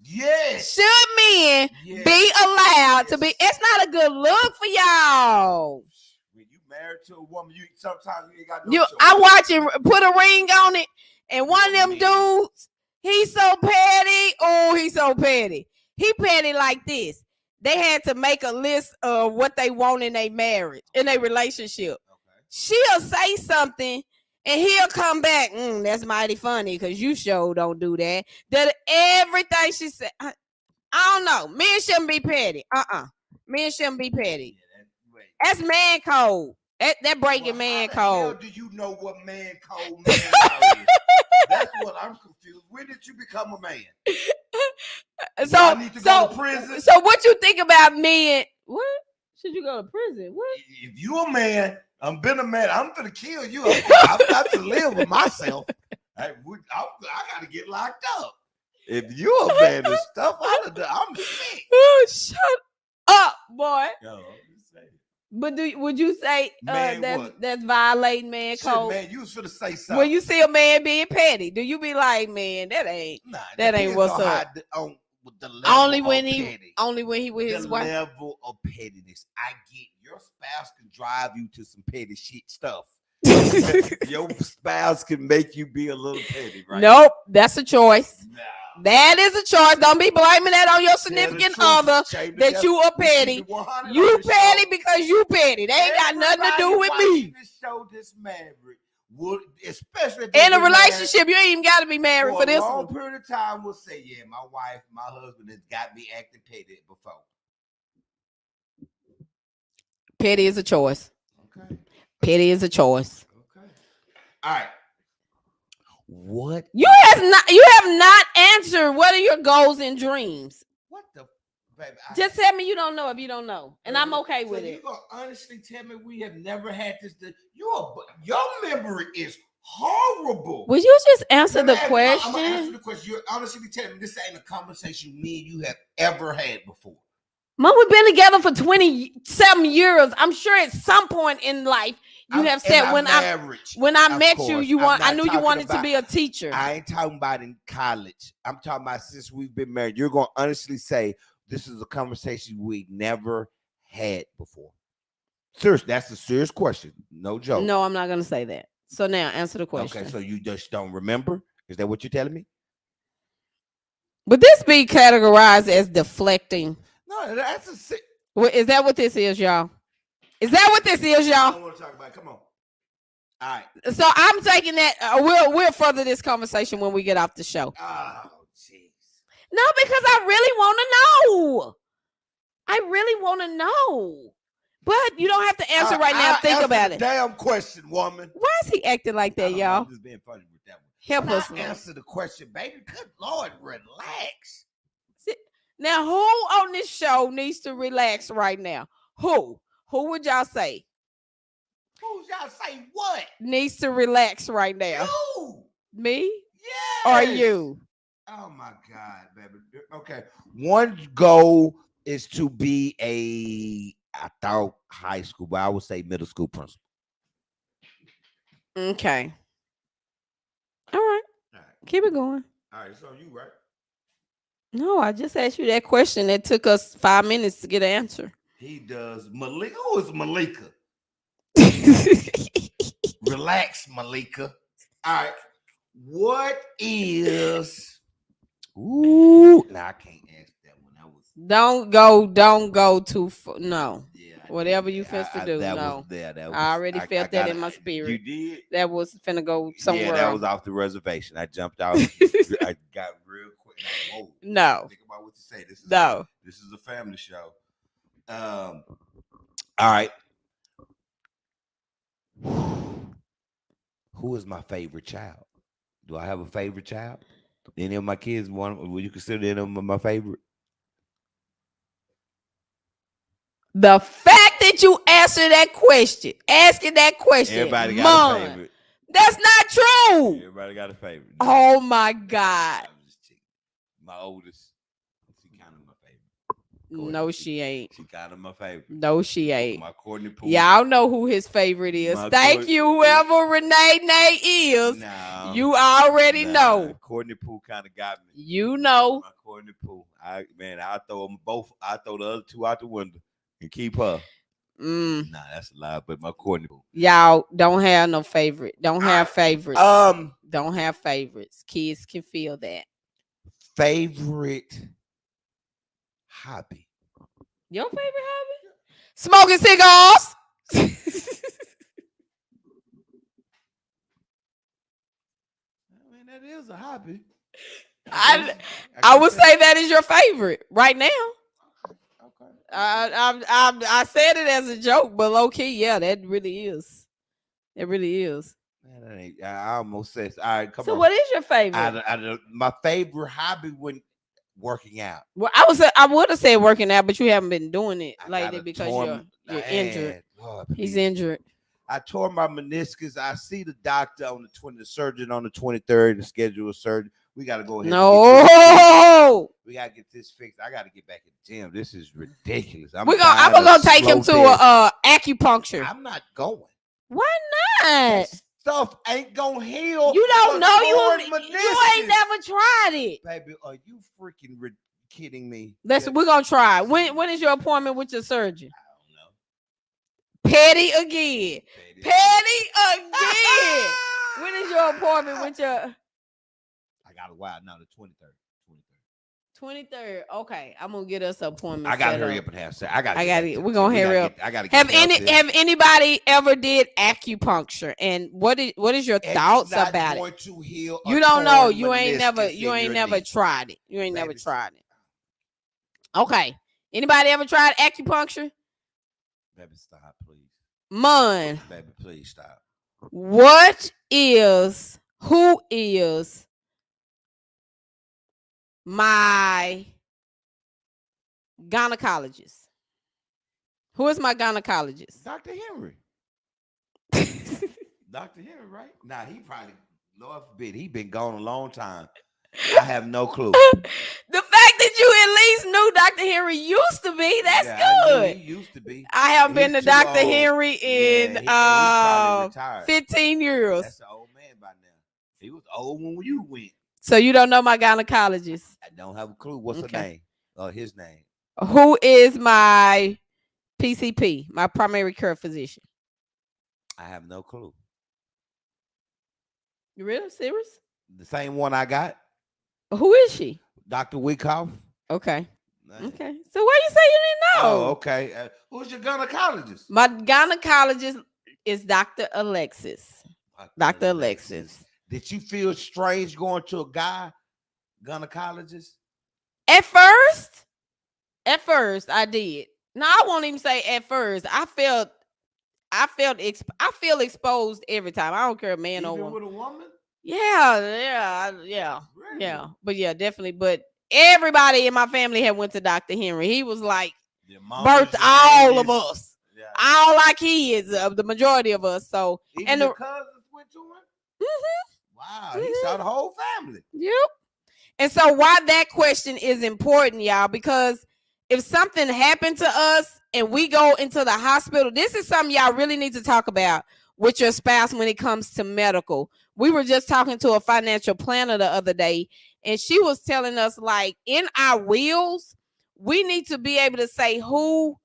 Yes. Should men Yes. be allowed to be? It's not a good look for y'all. When you married to a woman, you sometimes you ain't got no choice. I watch him put a ring on it, and one of them dudes, he's so petty. Oh, he's so petty. He petty like this. They had to make a list of what they want in their marriage, in their relationship. Okay. She'll say something, and he'll come back. That's mighty funny because you sure don't do that. That everything she said. I don't know. Men shouldn't be petty. Men shouldn't be petty. Yeah, That's man code. That breaking man how the hell code. do you know what man code man code is? That's what I'm confused. When did you become a man? So I need to go to prison? So what you think about men? What? Should you go to prison? What? If you a man, I'm been a man. I'm gonna kill you. I'm not to live with myself. I gotta get locked up. If you a man of stuff, I'm sick. Oh, shut up, boy. Yo, I'm just saying. But would you say Man, what? that's violating man Shit, code? man, you was finna say something. When you see a man being petty, do you be like, man, that ain't that ain't what's up? Only when he with his the wife. level of pettiness. I get your spouse can drive you to some petty shit stuff. Your spouse can make you be a little petty, right? Nope, that's a choice. No. That is a choice. Don't be blaming that on your significant other that you are petty. You petty because you petty. They ain't got nothing to do with me. This show, this married, would, especially if In a they've been relationship, you ain't even got to be married for this a long one. period of time, will say, yeah, my wife, my husband has got me acting petty before. Petty is a choice. Okay. Petty is a choice. Okay. All right. What? You have not answered what are your goals and dreams. What the baby? Just tell me you don't know if you don't know, and I'm okay with You it. gonna honestly tell me we have never had this? Your memory is horrible. Would you just answer the I'm gonna question? answer the question. You're honestly telling me this ain't a conversation me and you have ever had before. Mom, we've been together for 27 years. I'm sure at some point in life you have said when I met you, I knew you wanted to be a teacher. I ain't talking about in college. I'm talking about since we've been married. You're gonna honestly say this is a conversation we never had before. Seriously, that's a serious question. No joke. No, I'm not gonna say that. So now answer the question. Okay, so you just don't remember? Is that what you're telling me? Would this be categorized as deflecting? No, that's Is that what this is, y'all? Is that what this is, I y'all? don't want to talk about it. Come on. all right. So I'm taking that. We'll further this conversation when we get off the show. Oh, jeez. No, because I really want to know. I really want to know. But you don't have to answer right now. Think about it. Damn question, woman. Why is he acting like that, y'all? I'm just being funny with that one. Help When us. I answer the question, baby. Good Lord, relax. Now, who on this show needs to relax right now? Who? Who would y'all say Who's y'all say what? needs to relax right now? You. Me Yes. or you? Oh my God, baby. Okay. One goal is to be I thought high school, but I would say middle school principal. Okay. All right. All right. Keep it going. All right. So you right. No, I just asked you that question that took us 5 minutes to get an answer. He does. Malika. Who is Malika? Relax, Malika. All right. What is? Ooh, nah, I can't ask that one. That was don't go too far. No. yeah. Whatever you fixed to do, that no. was there. That was, I already felt that got in it. my spirit. You did. That was finna go somewhere. Yeah, that else. was off the reservation. I jumped out. I got real quick. Like, whoa. No. Think about what to say. This is No. This is a family show. All right. Who is my favorite child? Do I have a favorite child? Any of my kids, would you consider any of them my favorite? The fact that you answer that question, asking that question, Everybody got Mom, a favorite. that's not true. Everybody got a favorite. Oh my God. I'm just cheating. My oldest, she kind of my favorite. Courtney, No, she ain't. She kind of my favorite. No, she ain't. My Courtney Poole. Y'all know who his favorite is. My Thank Courtney- you, whoever Renee Nate is. Nah, You already know. Courtney Poole kind of got me. You know. My Courtney Poole. I throw them both. I throw the other two out the window and keep her. Mm. Nah, that's a lie. But my Courtney Poole. Y'all don't have no favorite. Don't have favorites. Don't have favorites. Kids can feel that. Favorite hobby. Your favorite hobby? Smoking cigars. I mean, that is a hobby. I would say that is your favorite right now. Okay. I said it as a joke, but low key, yeah, that really is. It really is. Man, that ain't, I almost said. All right, come So, on. what is your favorite? My favorite hobby when working out. Well, I would have said working out, but you haven't been doing it I lately got a because torn- you're injured. Man, Lord, He's please. injured. I tore my meniscus. I see the doctor on the surgeon on the 23rd to schedule a surgery. We got to go ahead. No, We got to get this fixed. I got to get back in the gym. This is ridiculous. I'm gonna take him to a acupuncture. I'm not going. Why not? That stuff ain't gonna heal. You don't a know. torn You meniscus. ain't never tried it. Baby, are you freaking kidding me? We're gonna try. When is your appointment with your surgeon? I don't know. Petty again. Petty again. When is your appointment with your I got a while now. The 23rd. 23rd? Okay, I'm gonna get us an appointment. I got to set hurry up and have sex. I got to. We're gonna hurry up. I got to. Have anybody ever did acupuncture? And what is your thoughts about it? To heal You don't know. You ain't never tried it. You ain't never Baby. tried it. Okay. Anybody ever tried acupuncture? Baby, stop, please. Mun, Baby, please stop. who is my gynecologist? Who is my gynecologist? Dr. Henry. Dr. Henry, right? Nah, he probably, Lord forbid, he been gone a long time. I have no clue. The fact that you at least knew Dr. Henry used to be, that's Yeah, I knew good. he used to be. I haven't been to He's too Dr. old. Henry in Yeah, he's probably retired. 15 years. That's an old man by now. He was old when you went. So you don't know my gynecologist. I don't have a clue. What's her Okay. name? His name. Who is my PCP, my primary care physician? I have no clue. You really serious? The same one I got, Who is she? Dr. Wyckoff. Okay. Nah. Okay. So why you say you didn't know? Oh, okay. Who's your gynecologist? My gynecologist is Dr. Alexis. Dr. Alexis. Did you feel strange going to a guy gynecologist? At first, I did. No, I won't even say at first. I feel exposed every time. I don't care, man or Even woman. with a woman? Yeah. Really? Yeah. But yeah, definitely. But everybody in my family had went to Dr. Henry. He was like Your mamas, birthed your all of aunties. us. Yeah. All our kids, the majority of us. So Even and your the- cousins went to him? Mhm. Wow, he saw the whole family. Yep. And so why that question is important, y'all, because if something happened to us and we go into the hospital, this is something y'all really need to talk about with your spouse when it comes to medical. We were just talking to a financial planner the other day, and she was telling us, like, in our wills, we need to be able to say who,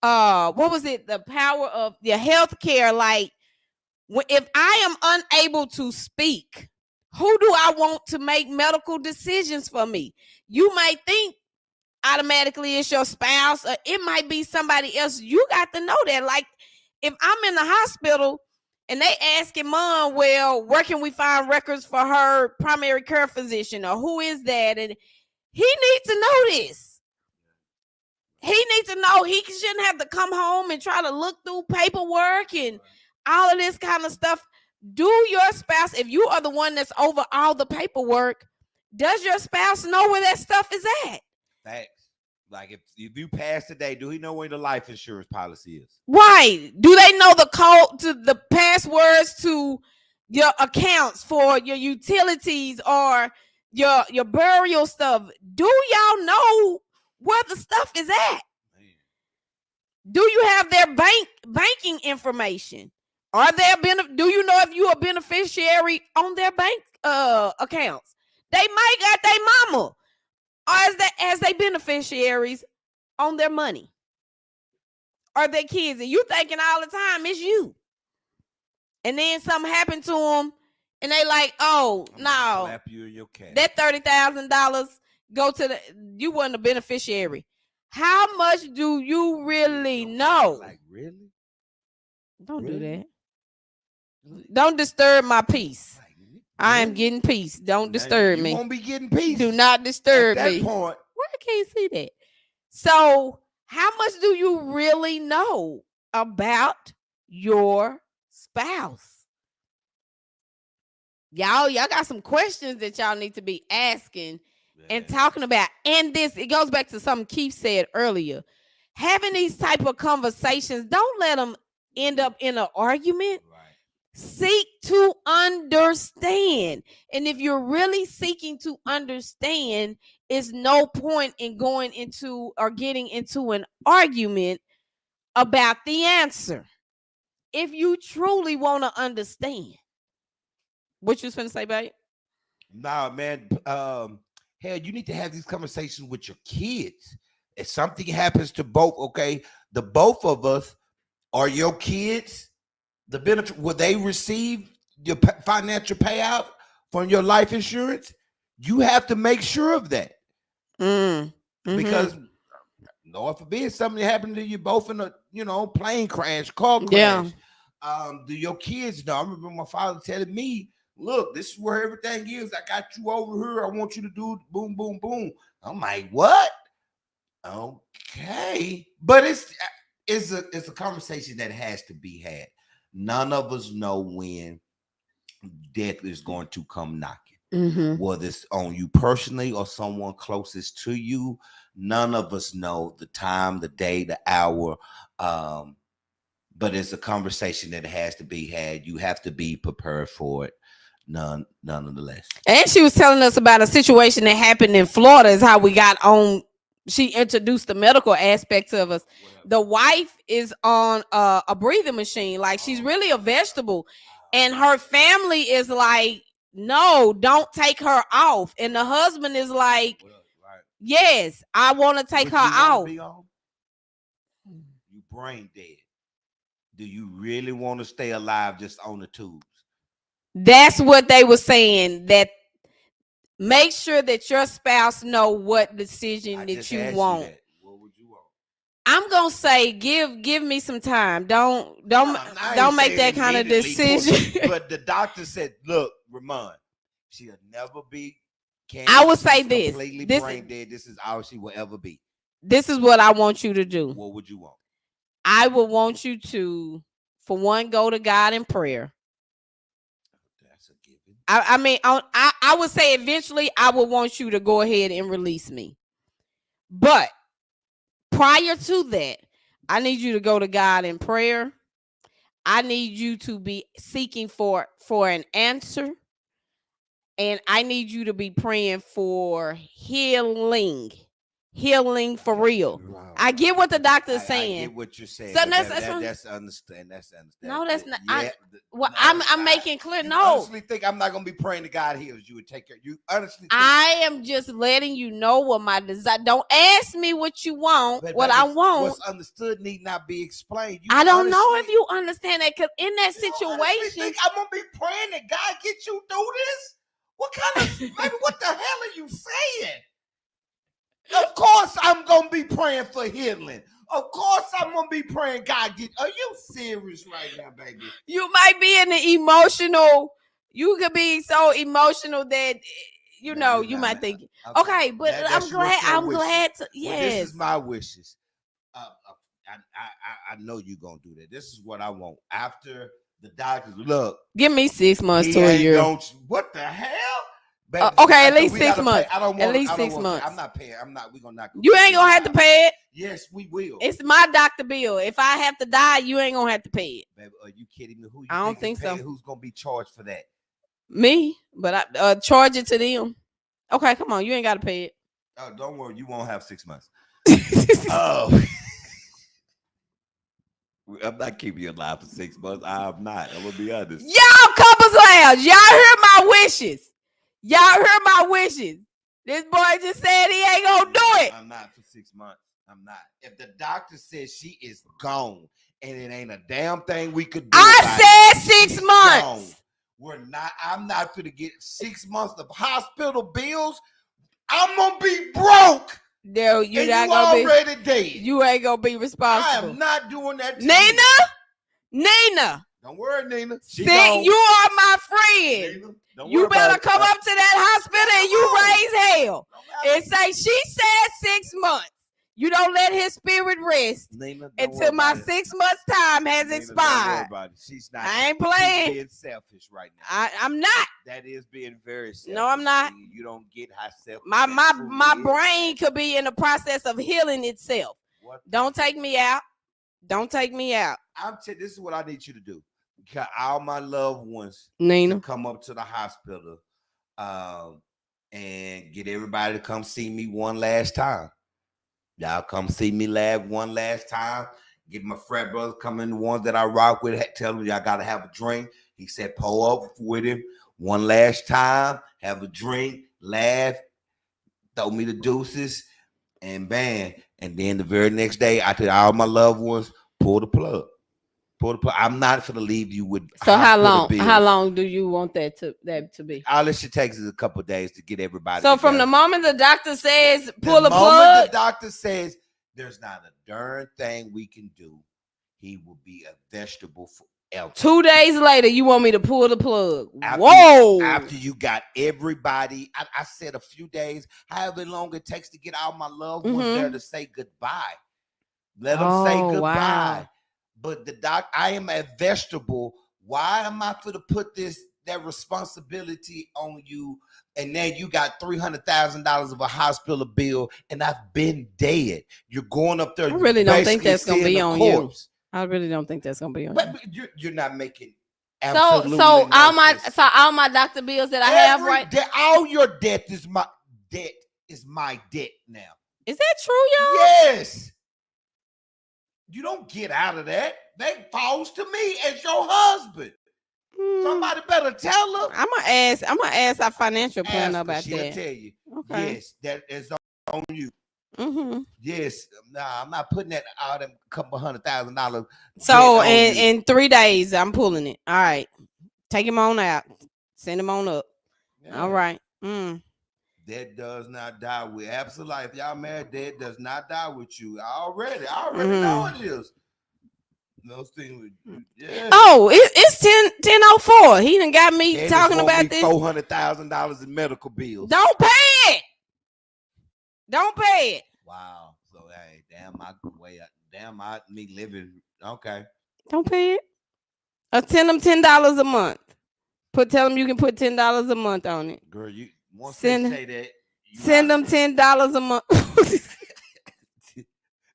what was it? The power of your health care. Like, if I am unable to speak, who do I want to make medical decisions for me? You might think automatically it's your spouse, or it might be somebody else. You got to know that. Like, if I'm in the hospital and they asking Mom, well, where can we find records for her primary care physician, or who is that? And he needs to know this. He needs to know. He shouldn't have to come home and try to look through paperwork and all of this kind of stuff. Do your spouse, if you are the one that's over all the paperwork, does your spouse know where that stuff is at? Facts. Like, if you pass today, do he know where the life insurance policy is? Right. Do they know the code to the passwords to your accounts for your utilities or your burial stuff? Do y'all know where the stuff is at? Man. Do you have their banking information? Are there do you know if you are a beneficiary on their bank accounts? They might got their mama, or as they beneficiaries on their money, or their kids, and you thinking all the time it's you. And then something happened to them, and they like, oh no, slap you in your cat. that $30,000 go to you wasn't a beneficiary. How much do you really know? Like, really? Don't Really? do that. Don't disturb my peace. Like, I am really? getting peace. Don't Now, disturb you me. won't be getting peace. Do not disturb At that me. point. Why I can't see that? So, how much do you really know about your spouse? Y'all got some questions that y'all need to be asking and talking about. And it goes back to something Keith said earlier. Having these type of conversations, don't let them end up in an argument. Right. Seek to understand. And if you're really seeking to understand, is no point in going into or getting into an argument about the answer. If you truly want to understand. What you was finna say, babe? Nah, man. Hell, you need to have these conversations with your kids. If something happens to both, okay, the both of us are your kids. The benefit, will they receive your financial payout from your life insurance? You have to make sure of that. Because Lord forbid something happened to you both in a plane crash, car crash. Yeah. Do your kids know? I remember my father telling me, look, this is where everything is. I got you over here. I want you to do boom, boom, boom. I'm like, what? Okay. But it's a conversation that has to be had. None of us know when death is going to come knocking. Whether it's on you personally or someone closest to you, none of us know the time, the day, the hour. But it's a conversation that has to be had. You have to be prepared for it. Nonetheless. And she was telling us about a situation that happened in Florida. Is how we got on. She introduced the medical aspects of us. The wife is on a breathing machine. Like, she's really a vegetable. And her family is like, no, don't take her off. And the husband is like, yes, I want to take her off. You brain dead. Do you really want to stay alive just on the tubes? That's what they were saying. That make sure that your spouse know what decision that you want. What would you want? I'm gonna say give me some time. Don't make that kind of decision. But the doctor said, look, Ramon, she'll never be cancer. I would say this. Completely brain dead. This is all she will ever be. This is what I want you to do. What would you want? I would want you to, for one, go to God in prayer. That's a given. I would say eventually I would want you to go ahead and release me. But prior to that, I need you to go to God in prayer. I need you to be seeking for an answer. and I need you to be praying for healing for real. Right, I get what the doctor is I saying. get what you're saying. So but that's understand. That's understand. No, that's not. Yeah, Well, no, I'm it's not. making clear. You No, honestly think I'm not gonna be praying to God heals you and take care? You honestly think? I am just letting you know what my desire. Don't ask me what you want. But What I it's- want. What's understood need not be explained. You I don't know if honestly- you understand that, because in that you honestly situation, think I'm gonna be praying that God get you through this? What kind of baby? What the hell are you saying? Of course, I'm gonna be praying for healing. Of course, I'm gonna be praying God get. Are you serious right now, baby? you might be in the emotional. You could be so emotional that you know you might think. Okay, but That's I'm glad. your I'm wishes. glad to. Well, this Yes. is my wishes. I know you're gonna do that. This is what I want. After the doctors look, Give me 6 months he to a ain't year. don't. What the hell? Baby, Okay, at after least we 6 gotta pay- months. I don't At want. least I don't 6 want- months. I'm not paying. I'm not. We're gonna not. You ain't gonna have to pay it. Yes, we will. It's my doctor bill. If I have to die, you ain't gonna have to pay it. Baby, are you kidding me? Who you I don't think think so. Who's gonna be charged for that? Me, but I charge it to them. Okay, come on, you ain't gotta pay it. Oh, don't worry. You won't have 6 months. Y'all Oh. I'm not keeping you alive for 6 months. I'm not. I'm gonna be honest. couples lounge. Y'all heard my wishes. Y'all heard my wishes. This boy just said he ain't gonna do it. I'm not for 6 months. I'm not. If the doctor says she is gone and it ain't a damn thing we could do, I said 6 she's months. gone. We're not. I'm not gonna get 6 months of hospital bills. I'm gonna be broke. No, you're And not you gonna be. already dead. You ain't gonna be I responsible. am not doing that. To Nina, you. Nina, Don't worry, Nina. She see, gone. you are my friend. Nina, don't You worry better about it. come up to that hospital and you raise hell Don't matter. and say she said 6 months. You don't let his spirit rest Nina, don't worry until my about it. 6 months time has Nina, expired. Don't worry about it. She's not. I ain't she's playing. being selfish right now. I'm not. That is being very selfish. No, I'm not. You don't get how selfish. My that truly my is. brain could be in the process of healing itself. What the Don't heck? take me out. Don't take me out, This is what I need you to do. Get all my loved ones to Nina. come up to the hospital, and get everybody to come see me one last time. Y'all come see me one last time. Get my frat brothers coming, the ones that I rock with. Tell them y'all gotta have a drink. He said, pull up with him one last time, have a drink, laugh, throw me the deuces, and bam. And then the very next day, I tell all my loved ones, pull the plug. Pull the plug. I'm not gonna leave you with. So how hospital long? bills. How long do you want that to be? All this shit takes is a couple of days to get everybody. So from the together. moment the doctor says pull the a moment plug, the doctor says there's not a darn thing we can do, he will be a vegetable forever. 2 days later, you want me to pull the plug? After- Whoa! After you got everybody, I said a few days, however long it takes to get all my loved ones there to say goodbye. Let them say Oh, goodbye. wow. But I am a vegetable. Why am I for to put that responsibility on you? And then you got $300,000 of a hospital bill, and I've been dead. You're going up there. I really don't think basically that's gonna seeing be a on you. corpse. I really don't think that's gonna be on But you. you're not making So absolutely all no my sense. all my doctor bills that I have right. All your debt is my debt now. Is that true, y'all? Yes. You don't get out of that. That falls to me as your husband. Somebody better tell her. I'm gonna ask our financial planner Ask her, about she'll that. tell you. Okay. Yes, that is on you. Mm-hmm. Yes. Nah, I'm not putting that out them couple $100,000. So debt on you. in 3 days, I'm pulling it. All right. Take him on out. Send him on up. Yeah. All right. Debt does not die with absolutely. If y'all married, debt does not die with you. I already Mm-hmm. know it is. Those things, yeah. Oh, it's 10:04. He done got me Candace talking want about me this. $400,000 in medical bills. Don't pay it. Don't pay it. Wow. So hey, me living. Okay. Don't pay it. Send them $10 a month. Tell them you can put $10 a month on it. Girl, you once Send- they say that, Send them $10 a month.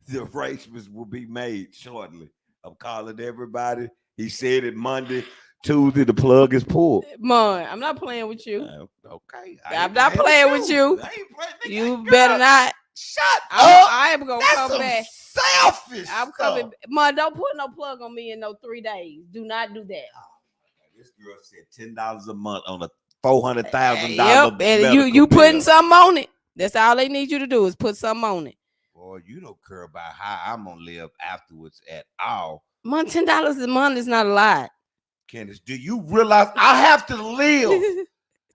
the arrangements will be made shortly. I'm calling everybody. He said it Monday. Tuesday, the plug is pulled. Mon, I'm not playing with you. Okay. I'm not playing with you. I ain't playing, You nigga, better girl, not. shut I up. am gonna That's come some back. selfish I'm stuff. coming. Mon, don't put no plug on me in no 3 days. Do not do that. This girl said $10 a month on a $400,000. Yep, and you putting something on it. That's all they need you to do is put something on it. Boy, you don't care about how I'm gonna live afterwards at all. Mon, $10 a month is not a lot. Candace, do you realize I have to live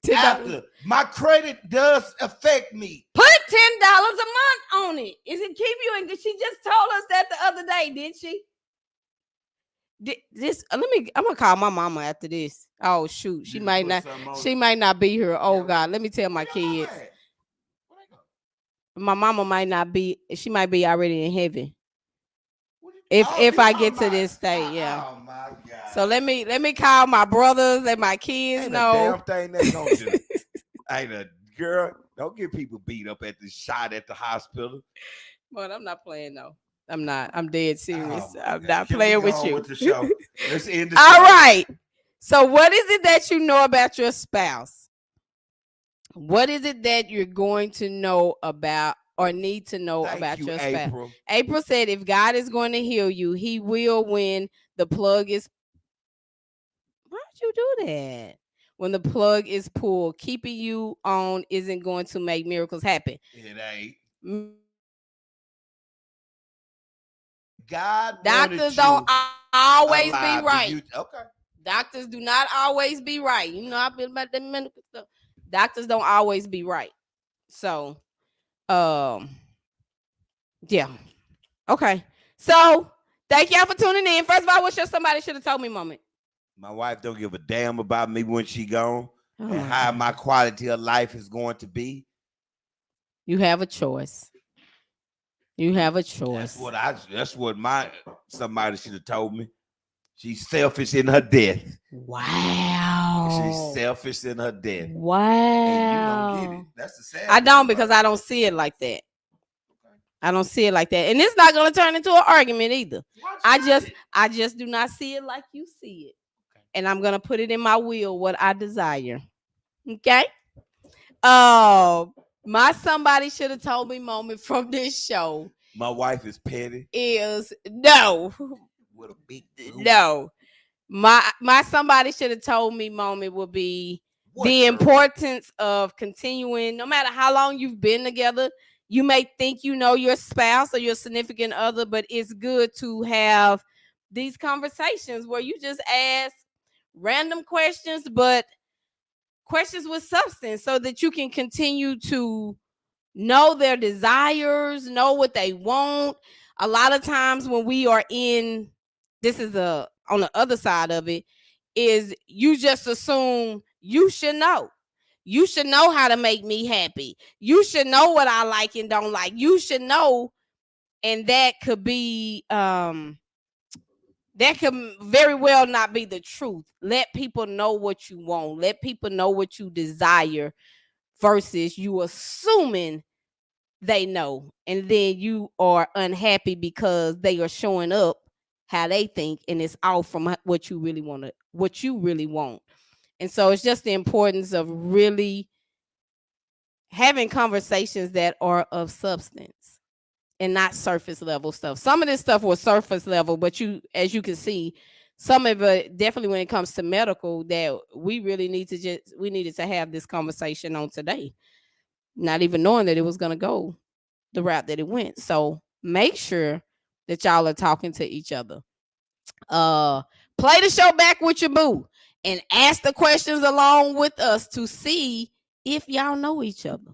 $10. after my credit does affect me? Put $10 a month on it. Is it keep you? And she just told us that the other day, didn't she? I'm gonna call my mama after this. Oh shoot, she might not be here. Oh God, let me tell my kids. My mama might not be. She might be already in heaven. If I get to this state, yeah. Oh my God. So let me call my brothers and my kids Ain't know. a damn thing that's gonna do. Ain't a girl. Don't get people beat up at the shot at the hospital. But I'm not playing though. I'm not. I'm dead serious. Oh, I'm God. not Can we playing go with on you. with the show? Let's end the All show. right. So what is it that you know about your spouse? What is it that you're going to know about or need to know Thank about you, your spouse? April. April said if God is going to heal you, he will when the plug is. Why'd you do that? When the plug is pulled, keeping you on isn't going to make miracles happen. It ain't. God Doctors don't always be alive. right. Okay. Doctors do not always be right. You know, I've been about that medical stuff. Doctors don't always be right. So, yeah. Okay. So, thank y'all for tuning in. First of all, what's your somebody should have told me moment? My wife don't give a damn about me when she gone Oh and my how God. my quality of life is going to be. You have a choice. You have a choice. That's what my somebody should have told me. She's selfish in her death. Wow. She's selfish in her death. Wow. And you don't get it. That's the sad I don't part because about I don't see it like that. I don't see it like that. And it's not going to turn into an argument either. it. I just do not see it like you see it. And I'm going to put it in my will what I desire. Okay? My somebody should have told me moment from this show My wife is petty is no. with a big No. My somebody should have told me moment would be What, the sir? importance of continuing, no matter how long you've been together. You may think you know your spouse or your significant other, but it's good to have these conversations where you just ask random questions, but questions with substance so that you can continue to know their desires, know what they want. A lot of times when we are in, this is on the other side of it, is you just assume you should know. You should know how to make me happy. You should know what I like and don't like. You should know. And that could be that could very well not be the truth. Let people know what you want. Let people know what you desire versus you assuming they know. And then you are unhappy because they are showing up how they think and it's off from what you really want to, what you really want. And so it's just the importance of really having conversations that are of substance and not surface level stuff. Some of this stuff was surface level, but as you can see, some of it definitely when it comes to medical that we really needed to have this conversation on today, not even knowing that it was going to go the route that it went. So make sure that y'all are talking to each other. Play the show back with your boo and ask the questions along with us to see if y'all know each other.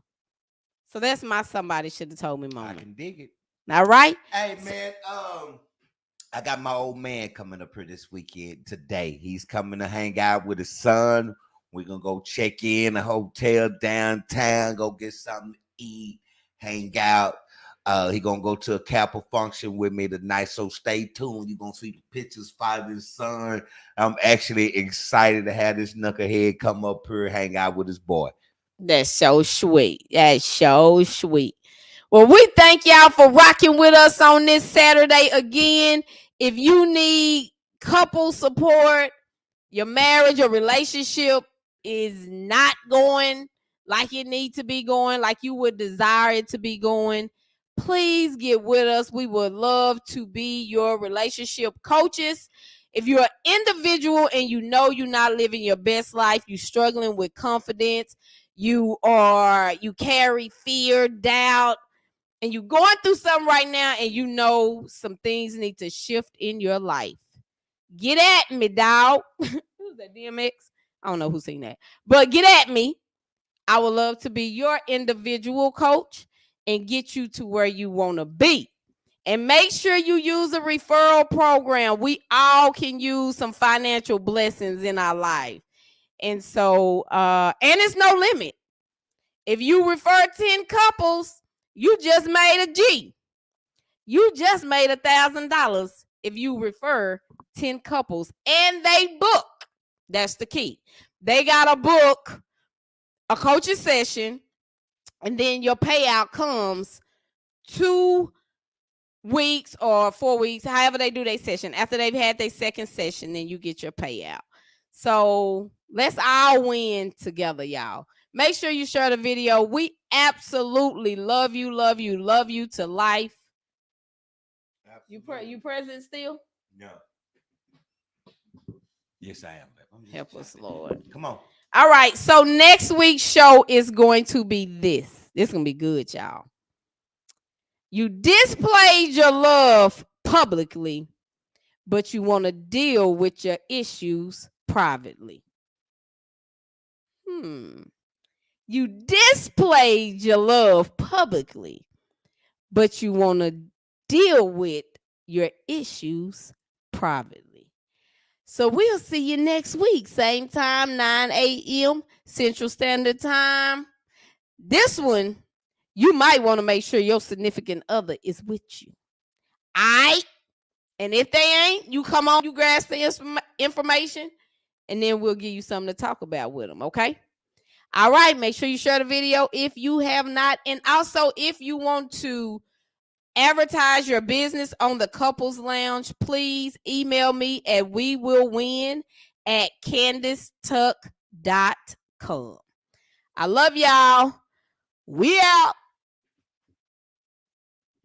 So that's my somebody should have told me I moment. can dig it. All right. Hey man, I got my old man coming up here this weekend today. He's coming to hang out with his son. We're gonna go check in a hotel downtown, go get something to eat, hang out. He gonna go to a Kappa function with me tonight, so stay tuned. You're gonna see the pictures, father and son. I'm actually excited to have this knucklehead come up here, hang out with his boy. That's so sweet. That's so sweet. Well, we thank y'all for rocking with us on this Saturday again. If you need couple support, your marriage or relationship is not going like it needs to be going, like you would desire it to be going, please get with us. We would love to be your relationship coaches. If you're an individual and you know you're not living your best life, you're struggling with confidence, you carry fear, doubt, and you're going through something right now and you know some things need to shift in your life, get at me, dog. Who's that, DMX? I don't know who's seen that, but get at me. I would love to be your individual coach and get you to where you want to be. And make sure you use a referral program. We all can use some financial blessings in our life. And so, and it's no limit. If you refer 10 couples, you just made a G. You just made $1,000 if you refer 10 couples and they book. That's the key. They got to book a coaching session, and then your payout comes 2 weeks or 4 weeks, however they do their session. After they've had their second session, then you get your payout. So let's all win together, y'all. Make sure you share the video. We absolutely love you, love you, love you to life. You present still? No. Yes, I am. Help us, Lord. Come on. All right. So next week's show is going to be this. This is going to be good, y'all. You displayed your love publicly, but you want to deal with your issues privately. You displayed your love publicly, but you want to deal with your issues privately. So we'll see you next week. Same time, 9 a.m. Central Standard Time. This one, you might want to make sure your significant other is with you. All right? And if they ain't, you come on, you grasp the information, and then we'll give you something to talk about with them, okay? All right, make sure you share the video if you have not. And also, if you want to advertise your business on the Couples Lounge, please email me at wewillwin@candicetuck.com. I love y'all. We out.